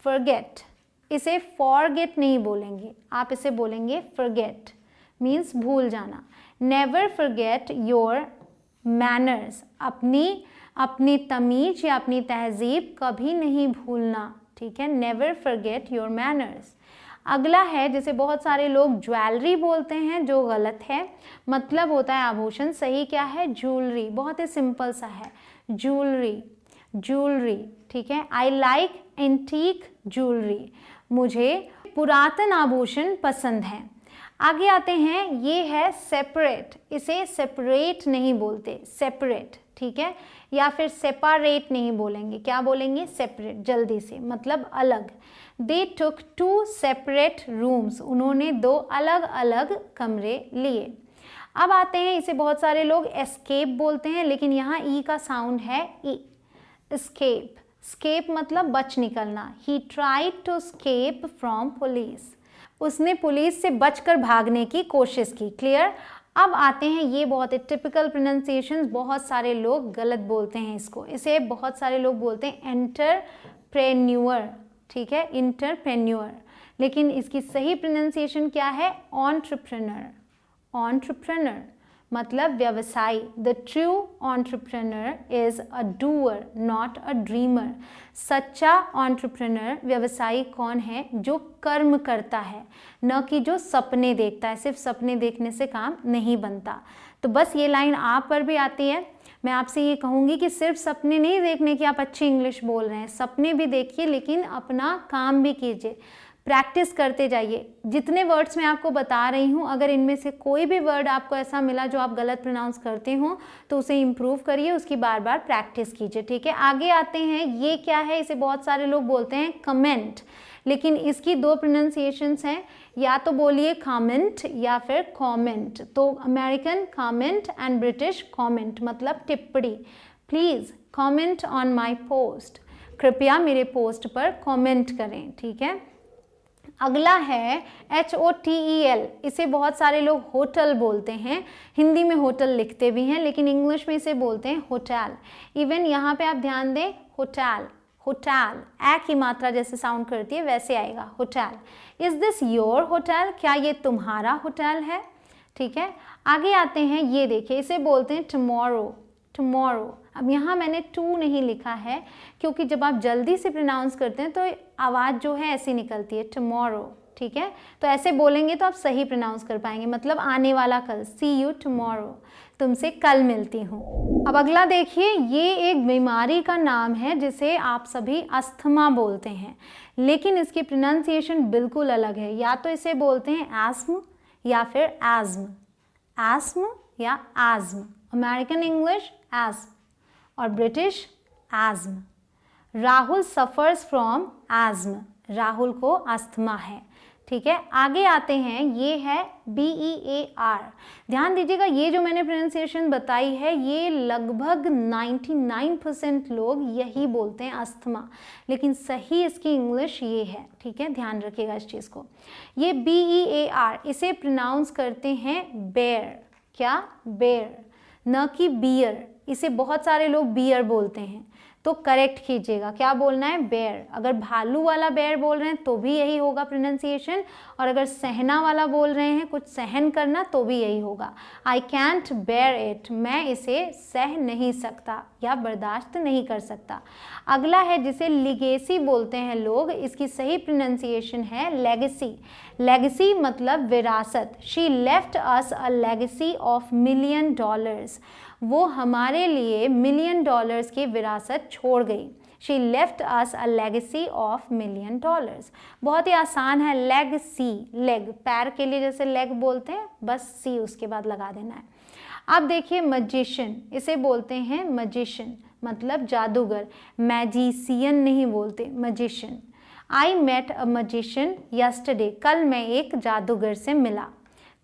फॉरगेट, इसे फॉरगेट नहीं बोलेंगे, आप इसे बोलेंगे फॉरगेट, मीन्स भूल जाना। नेवर फॉरगेट योर मैनर्स, अपनी तमीज या अपनी तहजीब कभी नहीं भूलना। ठीक है, नेवर फॉरगेट योर मैनर्स। अगला है जिसे बहुत सारे लोग ज्वेलरी बोलते हैं, जो गलत है, मतलब होता है आभूषण। सही क्या है? ज्वेलरी, बहुत ही सिंपल सा है, ज्वेलरी, ज्वेलरी। ठीक है, आई लाइक एंटीक ज्वेलरी, मुझे पुरातन आभूषण पसंद हैं। आगे आते हैं, ये है सेपरेट, इसे सेपरेट नहीं बोलते, सेपरेट। ठीक है, या फिर सेपरेट नहीं बोलेंगे, क्या बोलेंगे? सेपरेट, जल्दी से, मतलब अलग। दे टुक 2 सेपरेट रूम्स, उन्होंने 2 अलग अलग कमरे लिए। अब आते हैं, इसे बहुत सारे लोग एस्केप बोलते हैं, लेकिन यहाँ ई का साउंड है ई, एस्केप, स्केप मतलब बच निकलना। He tried to escape from police, उसने पुलिस से बचकर भागने की कोशिश की। क्लियर। अब आते हैं, ये बहुत ही टिपिकल प्रोनाउंसिएशन, बहुत सारे लोग गलत बोलते हैं इसको। इसे बहुत सारे लोग बोलते हैं एंटरप्रेन्योर, ठीक है, एंटरप्रेन्योर, लेकिन इसकी सही प्रोनाउंसिएशन क्या है? एंटरप्रेन्योर। एंटरप्रेन्योर मतलब व्यवसायी। The true entrepreneur is a doer not a dreamer. सच्चा एंटरप्रेन्योर व्यवसायी कौन है? जो कर्म करता है, न कि जो सपने देखता है। सिर्फ सपने देखने से काम नहीं बनता। तो बस ये लाइन आप पर भी आती है। मैं आपसे ये कहूँगी कि सिर्फ सपने नहीं देखने की आप अच्छी इंग्लिश बोल रहे हैं, सपने भी देखिए लेकिन अपना काम भी कीजिए, प्रैक्टिस करते जाइए। जितने वर्ड्स मैं आपको बता रही हूँ, अगर इनमें से कोई भी वर्ड आपको ऐसा मिला जो आप गलत प्रोनाउंस करते हो तो उसे इम्प्रूव करिए, उसकी बार बार प्रैक्टिस कीजिए, ठीक है। आगे आते हैं, ये क्या है? इसे बहुत सारे लोग बोलते हैं कमेंट, लेकिन इसकी दो प्रोनाउंसिएशंस हैं, या तो बोलिए कमेंट या फिर कमेंट। तो American comment and British comment मतलब टिप्पणी। Please comment on my post, कृपया मेरे पोस्ट पर कमेंट करें, ठीक है। अगला है HOTEL, इसे बहुत सारे लोग होटल बोलते हैं, हिंदी में होटल लिखते भी हैं लेकिन इंग्लिश में इसे बोलते हैं होटल। इवन यहाँ पे आप ध्यान दें, होटल, होटल ए की मात्रा जैसे साउंड करती है वैसे आएगा, hotel. Is this your hotel? क्या ये तुम्हारा होटल है? ठीक है। आगे आते हैं, ये देखिए, इसे बोलते हैं टुमारो, टुमारो। अब यहाँ मैंने टू नहीं लिखा है क्योंकि जब आप जल्दी से प्रोनाउंस करते हैं तो आवाज़ जो है ऐसी निकलती है, टुमारो, ठीक है। तो ऐसे बोलेंगे तो आप सही प्रोनाउंस कर पाएंगे, मतलब आने वाला कल, सी यू टुमारो, तुमसे कल मिलती हूँ। अब अगला देखिए, ये एक बीमारी का नाम है जिसे आप सभी अस्थमा बोलते हैं, लेकिन इसकी प्रोनाउंसिएशन बिल्कुल अलग है। या तो इसे बोलते हैं एस्म या फिर एज्म, एस्म या एज्म। अमेरिकन इंग्लिश एस्म और British asthma. Rahul suffers from asthma, Rahul को अस्थमा है, ठीक है। आगे आते हैं, ये है BEAR। ध्यान दीजिएगा, ये जो मैंने प्रोनाउंसिएशन बताई है ये लगभग 99% लोग यही बोलते हैं अस्थमा, लेकिन सही इसकी इंग्लिश ये है, ठीक है, ध्यान रखिएगा इस चीज़ को। ये BEAR, इसे प्रोनाउंस करते हैं बेयर, क्या? बेयर, न कि बियर। इसे बहुत सारे लोग बियर बोलते हैं, तो करेक्ट कीजिएगा, क्या बोलना है? बेयर। अगर भालू वाला बेयर बोल रहे हैं तो भी यही होगा प्रोनाउंसिएशन, और अगर सहना वाला बोल रहे हैं, कुछ सहन करना, तो भी यही होगा। आई कैंट बेयर इट, मैं इसे सह नहीं सकता या बर्दाश्त नहीं कर सकता। अगला है जिसे लिगेसी बोलते हैं लोग, इसकी सही प्रोनाउंसिएशन है लेगेसी। लेगेसी मतलब विरासत। She left us a legacy of $1 million, वो हमारे लिए $1 मिलियन की विरासत छोड़ गई। She left us a legacy of $1 million. बहुत ही आसान है, लेग सी, लेग पैर के लिए जैसे लेग बोलते हैं, बस सी उसके बाद लगा देना है। अब देखिए मजिशियन, इसे बोलते हैं मजिशियन मतलब जादूगर, मैजिशियन नहीं बोलते, magician. I met a magician yesterday, कल मैं एक जादूगर से मिला।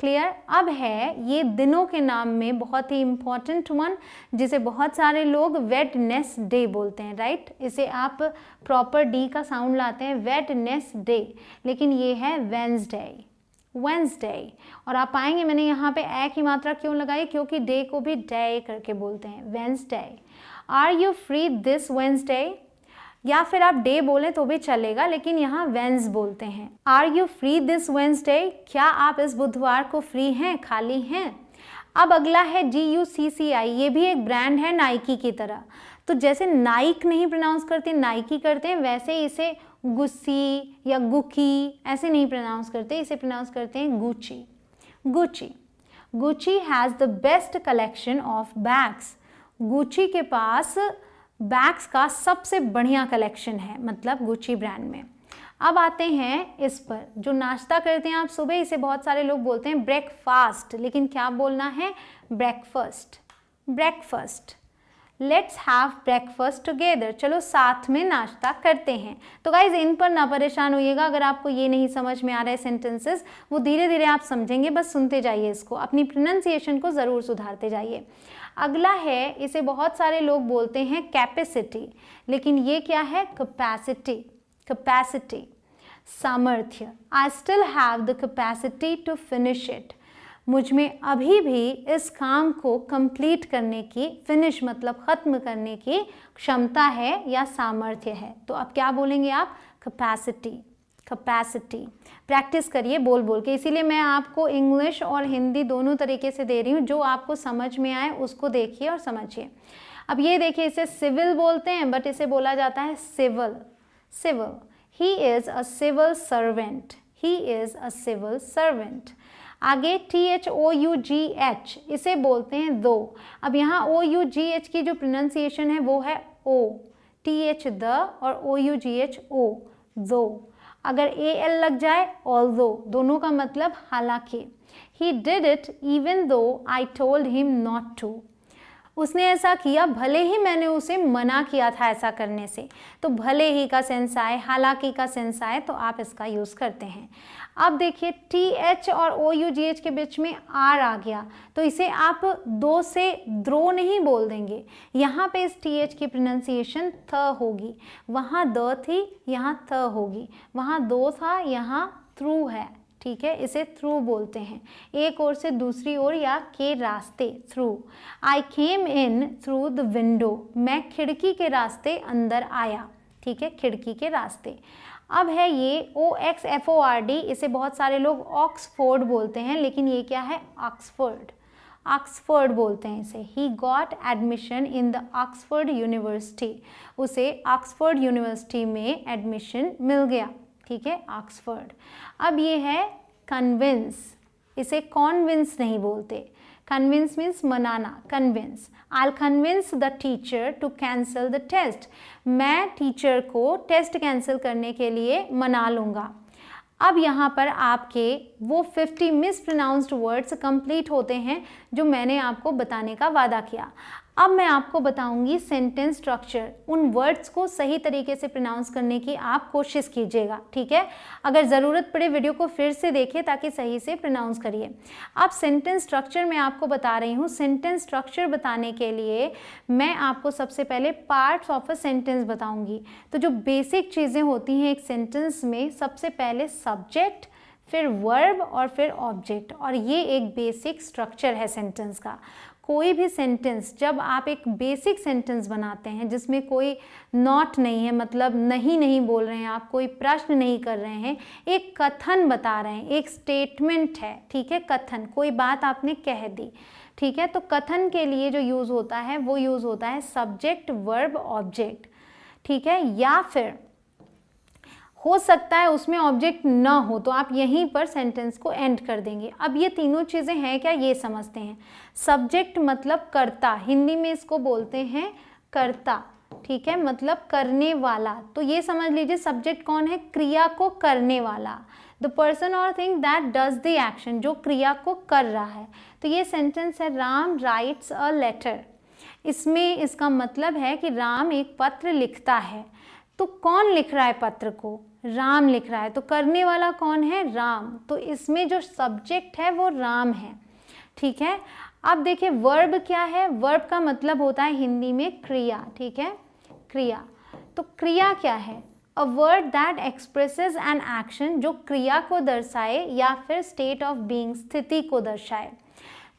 क्लियर। अब है ये दिनों के नाम में बहुत ही इंपॉर्टेंट वन, जिसे बहुत सारे लोग वेडनेसडे बोलते हैं, राइट। इसे आप प्रॉपर डी का साउंड लाते हैं, वेडनेसडे, लेकिन ये है वेंसडे, वेंसडे। और आप पाएंगे मैंने यहाँ पे ए की मात्रा क्यों लगाई, क्योंकि डे को भी डे करके बोलते हैं, Wednesday. Are you free this Wednesday, या फिर आप डे बोलें तो भी चलेगा, लेकिन यहाँ वेंस बोलते हैं। Are you free this Wednesday, क्या आप इस बुधवार को फ्री हैं, खाली हैं। अब अगला है GUCCI, ये भी एक ब्रांड है नाइकी की तरह। तो जैसे नाइक नहीं प्रोनाउंस करते, नाइकी करते हैं, वैसे इसे गुस्सी या गुकी ऐसे नहीं प्रोनाउंस करते, इसे प्रोनाउंस करते हैं Gucci, Gucci. Gucci has the best collection of bags, Gucci के पास बैग्स का सबसे बढ़िया कलेक्शन है, मतलब गुची ब्रांड में। अब आते हैं इस पर, जो नाश्ता करते हैं आप सुबह, इसे बहुत सारे लोग बोलते हैं ब्रेकफास्ट, लेकिन क्या बोलना है? Breakfast, breakfast. Let's have breakfast together, चलो साथ में नाश्ता करते हैं। तो गाइज इन पर ना परेशान होइएगा, अगर आपको ये नहीं समझ में आ रहा है सेंटेंसेस, वो धीरे धीरे आप समझेंगे, बस सुनते जाइए इसको, अपनी प्रोनाउंसिएशन को ज़रूर सुधारते जाइए। अगला है, इसे बहुत सारे लोग बोलते हैं कैपेसिटी, लेकिन ये क्या है? कैपेसिटी। कैपेसिटी, सामर्थ्य। I still have the capacity to finish it, मुझ में अभी भी इस काम को कंप्लीट करने की, फिनिश मतलब ख़त्म करने की क्षमता है या सामर्थ्य है। तो अब क्या बोलेंगे आप? कैपेसिटी। कैपेसिटी प्रैक्टिस करिए बोल बोल के, इसीलिए मैं आपको इंग्लिश और हिंदी दोनों तरीके से दे रही हूँ, जो आपको समझ में आए उसको देखिए और समझिए। अब ये देखिए, इसे सिविल बोलते हैं बट इसे बोला जाता है civil. Civil, he is a civil servant, he is a civil servant. आगे THOUGH, इसे बोलते हैं दो। अब यहाँ OUGH की जो प्रोनाउंसिएशन है वो है ओ, TH द और OUGH ओ, दो। अगर AL लग जाए ऑल्दो, दोनों का मतलब हालांकि। He did it even though I told him not to, उसने ऐसा किया भले ही मैंने उसे मना किया था ऐसा करने से। तो भले ही का सेंस आए, हालांकि का सेंस आए, तो आप इसका यूज़ करते हैं। अब देखिए TH और OUGH के बीच में R आ गया, तो इसे आप दो से द्रो नहीं बोल देंगे, यहाँ पे इस TH की प्रोनाउंसिएशन थ होगी, वहाँ द थी यहाँ थ होगी, वहाँ दो था यहाँ थ्रू है, ठीक है, इसे थ्रू बोलते हैं, एक ओर से दूसरी ओर या के रास्ते, through. I came in through the window, मैं खिड़की के रास्ते अंदर आया, ठीक है, खिड़की के रास्ते। अब है ये OXFORD, इसे बहुत सारे लोग ऑक्सफोर्ड बोलते हैं, लेकिन ये क्या है? ऑक्सफोर्ड। ऑक्सफोर्ड बोलते हैं इसे। He got admission in the Oxford university, उसे ऑक्सफोर्ड यूनिवर्सिटी में एडमिशन मिल गया, ठीक है, ऑक्सफोर्ड। अब ये है कन्विंस, इसे कॉन्विंस नहीं बोलते, कन्विंस मीन्स मनाना, convince. I convince the teacher to cancel the test, मैं टीचर को टेस्ट कैंसिल करने के लिए मना लूँगा। अब यहाँ पर आपके वो 50 मिसप्रोनाउंस्ड वर्ड्स कंप्लीट होते हैं जो मैंने आपको बताने का वादा किया। अब मैं आपको बताऊंगी सेंटेंस स्ट्रक्चर, उन वर्ड्स को सही तरीके से प्रोनाउंस करने की आप कोशिश कीजिएगा, ठीक है। अगर ज़रूरत पड़े वीडियो को फिर से देखिए ताकि सही से प्रोनाउंस करिए। अब सेंटेंस स्ट्रक्चर मैं आपको बता रही हूँ। सेंटेंस स्ट्रक्चर बताने के लिए मैं आपको सबसे पहले पार्ट्स ऑफ अ सेंटेंस बताऊँगी। तो जो बेसिक चीज़ें होती हैं एक सेंटेंस में, सबसे पहले सब्जेक्ट, फिर वर्ब और फिर ऑब्जेक्ट, और ये एक बेसिक स्ट्रक्चर है सेंटेंस का। कोई भी सेंटेंस, जब आप एक बेसिक सेंटेंस बनाते हैं जिसमें कोई नॉट नहीं है, मतलब नहीं बोल रहे हैं आप, कोई प्रश्न नहीं कर रहे हैं, एक कथन बता रहे हैं, एक स्टेटमेंट है, ठीक है, कथन, कोई बात आपने कह दी, ठीक है। तो कथन के लिए जो यूज़ होता है वो यूज़ होता है सब्जेक्ट, वर्ब, ऑब्जेक्ट, ठीक है। या फिर हो सकता है उसमें ऑब्जेक्ट ना हो, तो आप यहीं पर सेंटेंस को एंड कर देंगे। अब ये तीनों चीज़ें हैं क्या, ये समझते हैं। सब्जेक्ट मतलब कर्ता, हिंदी में इसको बोलते हैं कर्ता, ठीक है, मतलब करने वाला। तो ये समझ लीजिए सब्जेक्ट कौन है, क्रिया को करने वाला, द पर्सन और thing that does the action, जो क्रिया को कर रहा है। तो ये सेंटेंस है राम राइट्स अ लेटर। इसमें इसका मतलब है कि राम एक पत्र लिखता है। तो कौन लिख रहा है पत्र को, राम लिख रहा है, तो करने वाला कौन है, राम। तो इसमें जो सब्जेक्ट है वो राम है, ठीक है। अब देखिए वर्ब क्या है, वर्ब का मतलब होता है हिंदी में क्रिया, ठीक है, क्रिया। तो क्रिया क्या है, a word that expresses an action, जो क्रिया को दर्शाए या फिर स्टेट ऑफ बीइंग, स्थिति को दर्शाए।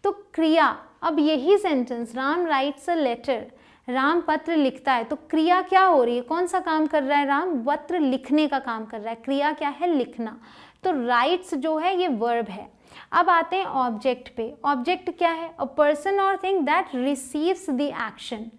तो क्रिया, अब यही sentence Ram writes a letter, Ram पत्र लिखता है, तो क्रिया क्या हो रही है, कौन सा काम कर रहा है, राम पत्र लिखने का काम कर रहा है, क्रिया क्या है, लिखना। तो राइट्स जो है ये वर्ब है। अब आते हैं ऑब्जेक्ट पे। ऑब्जेक्ट क्या है, अ पर्सन और thing that receives the action,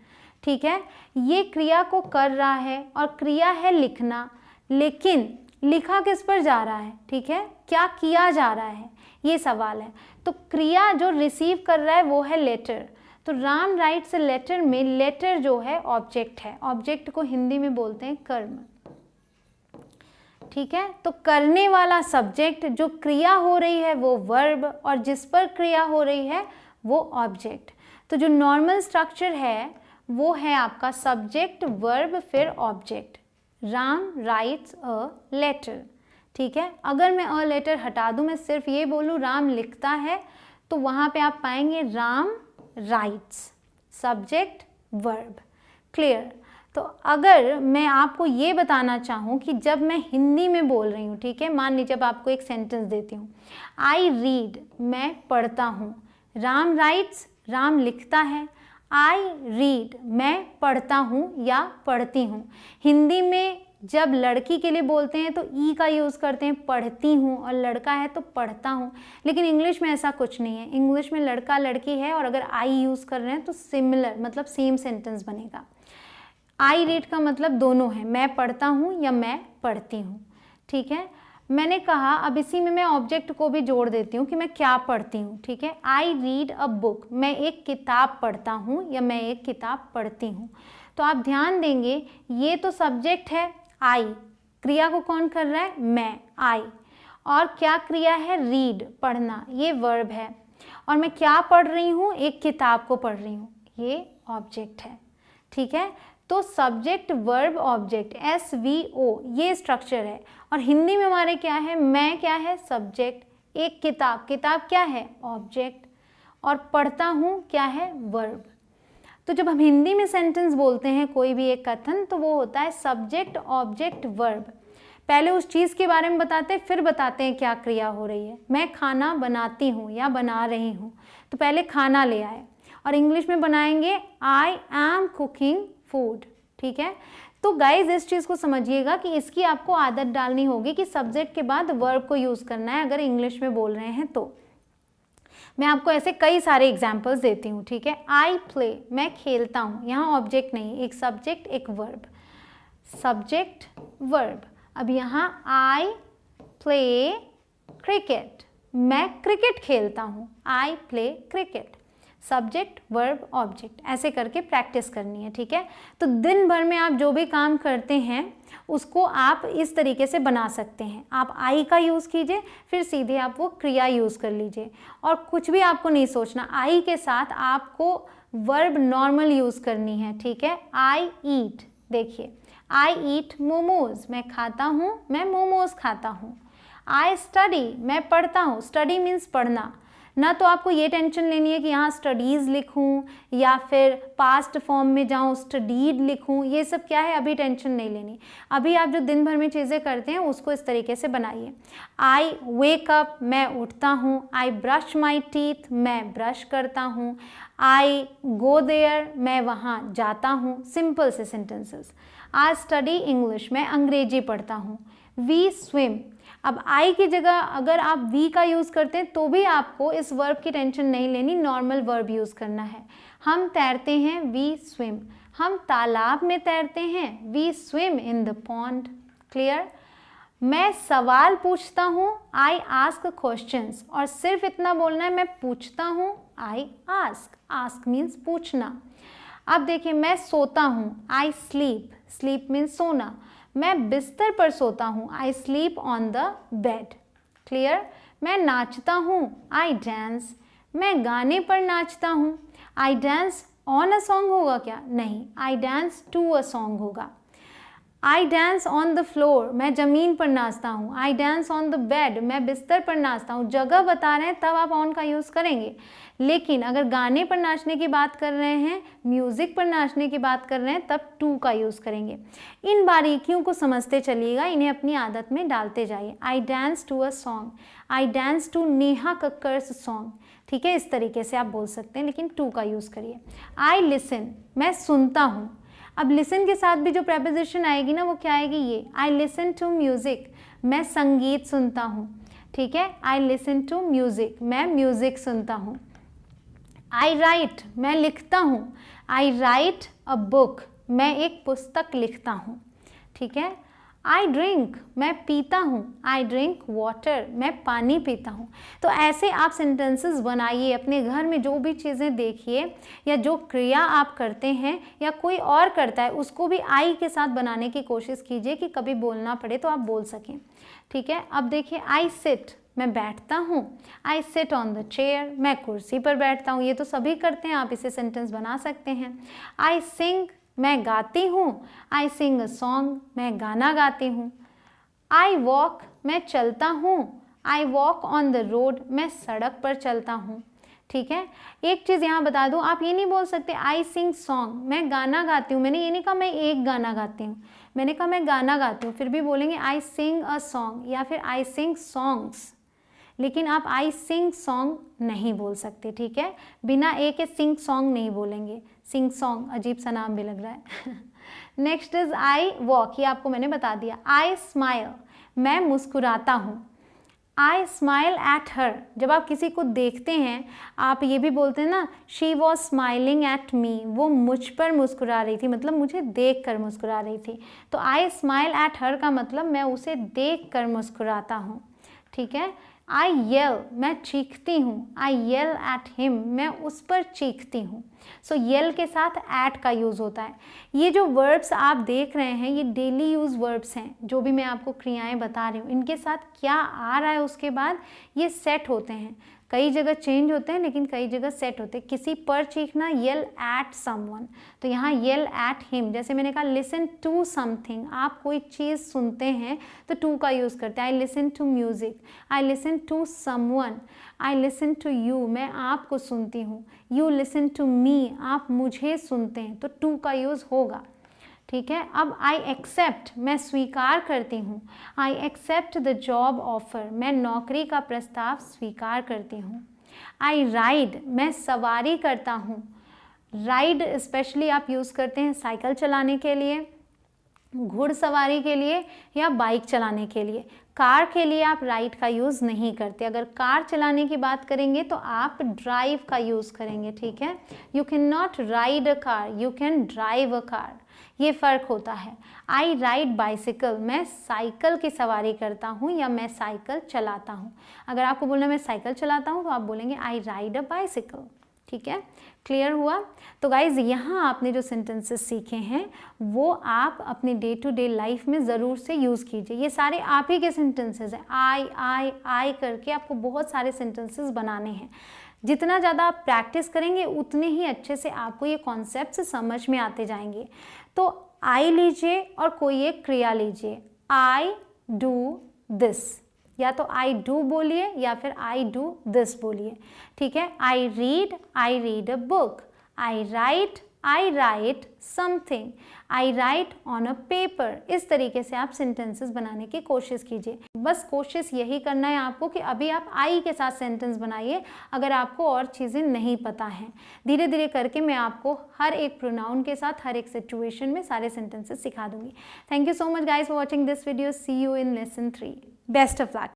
ठीक है। ये क्रिया को कर रहा है और क्रिया है लिखना, लेकिन लिखा किस पर जा रहा है, ठीक है, क्या किया जा रहा है, ये सवाल है। तो क्रिया जो रिसीव कर रहा है वो है लेटर। तो राम राइट्स अ लेटर में लेटर जो है ऑब्जेक्ट है, ऑब्जेक्ट को हिंदी में बोलते हैं कर्म, ठीक है। तो करने वाला सब्जेक्ट, जो क्रिया हो रही है वो वर्ब, और जिस पर क्रिया हो रही है वो ऑब्जेक्ट। तो जो नॉर्मल स्ट्रक्चर है वो है आपका सब्जेक्ट वर्ब फिर object. Ram writes a letter, ठीक है। अगर मैं अ लेटर हटा दूं, मैं सिर्फ ये बोलूं राम लिखता है, तो वहाँ पे आप पाएंगे Ram rights, subject verb. Clear. तो अगर मैं आपको ये बताना चाहूँ कि जब मैं हिंदी में बोल रही हूँ, ठीक है, मान लीजिए जब आपको एक सेंटेंस देती हूँ, आई रीड, मैं पढ़ता हूँ, राम राइट्स, राम लिखता है, आई रीड, मैं पढ़ता हूँ या पढ़ती हूँ। हिंदी में जब लड़की के लिए बोलते हैं तो ई का यूज़ करते हैं, पढ़ती हूँ, और लड़का है तो पढ़ता हूँ। लेकिन इंग्लिश में ऐसा कुछ नहीं है। इंग्लिश में लड़का लड़की है और अगर आई यूज़ कर रहे हैं तो सिमिलर, मतलब सेम सेंटेंस बनेगा। आई रीड का मतलब दोनों है, मैं पढ़ता हूँ या मैं पढ़ती हूँ, ठीक है। मैंने कहा अब इसी में मैं ऑब्जेक्ट को भी जोड़ देती हूँ कि मैं क्या पढ़ती हूँ, ठीक है। आई रीड अ बुक, मैं एक किताब पढ़ता हूँ या मैं एक किताब पढ़ती हूँ। तो आप ध्यान देंगे, ये तो सब्जेक्ट है आई, क्रिया को कौन कर रहा है, मैं, आई, और क्या क्रिया है, रीड, पढ़ना, ये वर्ब है, और मैं क्या पढ़ रही हूँ, एक किताब को पढ़ रही हूँ, ये ऑब्जेक्ट है, ठीक है। तो सब्जेक्ट वर्ब ऑब्जेक्ट, SVO, ये स्ट्रक्चर है। और हिंदी में हमारे क्या है, मैं क्या है, सब्जेक्ट, एक किताब, किताब क्या है, ऑब्जेक्ट, और पढ़ता हूँ क्या है, वर्ब। तो जब हम हिंदी में सेंटेंस बोलते हैं, कोई भी एक कथन, तो वो होता है सब्जेक्ट ऑब्जेक्ट वर्ब। पहले उस चीज़ के बारे में बताते हैं, फिर बताते हैं क्या क्रिया हो रही है। मैं खाना बनाती हूँ या बना रही हूँ, तो पहले खाना ले आए, और इंग्लिश में बनाएंगे आई एम कुकिंग फूड, ठीक है। तो गाइज इस चीज़ को समझिएगा कि इसकी आपको आदत डालनी होगी कि सब्जेक्ट के बाद वर्ब को यूज़ करना है अगर इंग्लिश में बोल रहे हैं तो। मैं आपको ऐसे कई सारे एग्जाम्पल्स देती हूँ, ठीक है। आई प्ले, मैं खेलता हूँ, यहाँ ऑब्जेक्ट नहीं, एक सब्जेक्ट एक वर्ब, सब्जेक्ट वर्ब। अब यहाँ आई प्ले क्रिकेट, मैं क्रिकेट खेलता हूँ, I play cricket, subject verb object, ऐसे करके प्रैक्टिस करनी है, ठीक है। तो दिन भर में आप जो भी काम करते हैं उसको आप इस तरीके से बना सकते हैं। आप आई का यूज़ कीजिए, फिर सीधे आप वो क्रिया यूज़ कर लीजिए, और कुछ भी आपको नहीं सोचना, आई के साथ आपको वर्ब नॉर्मल यूज़ करनी है, ठीक है। आई ईट, देखिए आई ईट मोमोज, मैं खाता हूँ, मैं मोमोज खाता हूँ। आई स्टडी, मैं पढ़ता हूँ, स्टडी मीन्स पढ़ना, ना तो आपको ये टेंशन लेनी है कि यहाँ स्टडीज़ लिखूँ या फिर पास्ट फॉर्म में जाऊँ स्टडीड लिखूँ, ये सब क्या है, अभी टेंशन नहीं लेनी। अभी आप जो दिन भर में चीज़ें करते हैं उसको इस तरीके से बनाइए। आई वेक अप, मैं उठता हूँ, आई ब्रश माई टीथ, मैं ब्रश करता हूँ, आई गो देयर, मैं वहाँ जाता हूँ, सिंपल से सेंटेंसेस। आई स्टडी इंग्लिश, मैं अंग्रेजी पढ़ता हूँ। वी स्विम, अब आई की जगह अगर आप वी का यूज़ करते हैं तो भी आपको इस वर्ब की टेंशन नहीं लेनी, नॉर्मल वर्ब यूज़ करना है। हम तैरते हैं, वी स्विम, हम तालाब में तैरते हैं, we swim in the pond, clear. मैं सवाल पूछता हूँ, आई आस्क क्वेश्चंस, और सिर्फ इतना बोलना है, मैं पूछता हूँ, आई आस्क, आस्क मीन्स पूछना। अब देखिए मैं सोता हूँ, आई स्लीप, स्लीप मीन्स सोना, मैं बिस्तर पर सोता हूँ, I sleep on the bed, clear. मैं नाचता हूँ, आई डांस, मैं गाने पर नाचता हूँ, I dance on a song होगा क्या, नहीं, I dance to a song होगा। I dance on the floor, मैं ज़मीन पर नाचता हूँ, I dance on the bed, मैं बिस्तर पर नाचता हूँ। जगह बता रहे हैं तब आप ऑन का यूज़ करेंगे, लेकिन अगर गाने पर नाचने की बात कर रहे हैं, म्यूज़िक पर नाचने की बात कर रहे हैं, तब टू का यूज़ करेंगे। इन बारीकियों को समझते चलिएगा, इन्हें अपनी आदत में डालते जाइए। I dance to a song, I dance to Neha Kakkar's song, ठीक है, इस तरीके से आप बोल सकते हैं, लेकिन टू का यूज़ करिए। आई लिसन, मैं सुनता हूँ, अब लिसन के साथ भी जो प्रेपोजिशन आएगी ना वो क्या आएगी, ये, आई लिसन टू म्यूज़िक, मैं संगीत सुनता हूँ, ठीक है। आई लिसन टू म्यूज़िक, मैं म्यूज़िक सुनता हूँ। आई राइट, मैं लिखता हूँ, आई राइट अ बुक, मैं एक पुस्तक लिखता हूँ, ठीक है। आई ड्रिंक, मैं पीता हूँ, आई ड्रिंक वाटर, मैं पानी पीता हूँ। तो ऐसे आप सेंटेंसेस बनाइए, अपने घर में जो भी चीज़ें देखिए या जो क्रिया आप करते हैं या कोई और करता है उसको भी आई के साथ बनाने की कोशिश कीजिए कि कभी बोलना पड़े तो आप बोल सकें, ठीक है। अब देखिए आई सिट, मैं बैठता हूँ। I sit on the chair, मैं कुर्सी पर बैठता हूँ। ये तो सभी करते हैं, आप इसे सेंटेंस बना सकते हैं। आई सिंग, मैं गाती हूँ। आई सिंग अ सॉन्ग, मैं गाना गाती हूँ। आई वॉक, मैं चलता हूँ। I walk on the road, मैं सड़क पर चलता हूँ। ठीक है, एक चीज़ यहाँ बता दूँ, आप ये नहीं बोल सकते आई सिंग सॉन्ग, मैं गाना गाती हूँ। मैंने ये नहीं कहा मैं एक गाना गाती हूँ, मैंने कहा मैं गाना गाती हूँ। फिर भी बोलेंगे आई सिंग अ सॉन्ग या फिर आई सिंग सॉन्ग्स, लेकिन आप आई सिंग सॉन्ग नहीं बोल सकते। ठीक है, बिना ए के सिंग सॉन्ग नहीं बोलेंगे। सिंग सॉन्ग अजीब सा नाम भी लग रहा है। नेक्स्ट इज आई वॉक, ये आपको मैंने बता दिया। आई स्माइल, मैं मुस्कुराता हूँ। आई स्माइल एट हर, जब आप किसी को देखते हैं आप ये भी बोलते हैं ना, she was smiling at me, वो मुझ पर मुस्कुरा रही थी, मतलब मुझे देख कर मुस्कुरा रही थी। तो आई स्माइल एट हर का मतलब मैं उसे देख कर मुस्कुराता हूँ। ठीक है, आई येल, मैं चीखती हूँ। आई येल एट हिम, मैं उस पर चीखती हूँ। सो येल के साथ एट का यूज़ होता है। ये जो वर्ब्स आप देख रहे हैं ये डेली यूज़ वर्ब्स हैं। जो भी मैं आपको क्रियाएं बता रही हूँ इनके साथ क्या आ रहा है उसके बाद ये सेट होते हैं। कई जगह चेंज होते हैं लेकिन कई जगह सेट होते हैं। किसी पर चीखना, येल एट समवन, तो यहाँ येल एट हिम। जैसे मैंने कहा लिसन टू समथिंग, आप कोई चीज़ सुनते हैं तो टू का यूज़ करते हैं। I listen to music, I listen to someone, I listen to you, मैं आपको सुनती हूँ। यू लिसन टू मी, आप मुझे सुनते हैं, तो टू का यूज़ होगा। ठीक है, अब आई एक्सेप्ट, मैं स्वीकार करती हूँ। I accept the job offer, मैं नौकरी का प्रस्ताव स्वीकार करती हूँ। आई राइड, मैं सवारी करता हूँ। राइड स्पेशली आप यूज़ करते हैं साइकिल चलाने के लिए, घुड़सवारी के लिए या बाइक चलाने के लिए। कार के लिए आप राइड का यूज़ नहीं करते। अगर कार चलाने की बात करेंगे तो आप ड्राइव का यूज़ करेंगे। ठीक है, you can not ride a car, you can drive a car, ये फ़र्क होता है। आई राइड बाइसिकल, मैं साइकिल की सवारी करता हूँ या मैं साइकिल चलाता हूँ। अगर आपको बोलना मैं साइकिल चलाता हूँ तो आप बोलेंगे आई राइड अ बाइसिकल। ठीक है, क्लियर हुआ? तो गाइज यहाँ आपने जो सेंटेंसेस सीखे हैं वो आप अपने डे टू डे लाइफ में ज़रूर से यूज़ कीजिए। ये सारे आप ही के सेंटेंसेस हैं। आई करके आपको बहुत सारे सेंटेंसेस बनाने हैं। जितना ज़्यादा आप प्रैक्टिस करेंगे उतने ही अच्छे से आपको ये कॉन्सेप्ट्स समझ में आते जाएंगे। तो आई लीजिए और कोई एक क्रिया लीजिए। आई डू दिस, या तो आई डू बोलिए या फिर आई डू दिस बोलिए। ठीक है, I read a book. I right something. I right on a paper. इस तरीके से आप सेंटेंसेस बनाने की कोशिश कीजिए। बस कोशिश यही करना है आपको कि अभी आप आई के साथ सेंटेंस बनाइए, अगर आपको और चीज़ें नहीं पता हैं। धीरे धीरे करके मैं आपको हर एक प्रोनाउन के साथ हर एक सिचुएशन में सारे सेंटेंसेस सिखा दूंगी। Thank you so much guys for watching this video. See you in lesson 3। Best of luck.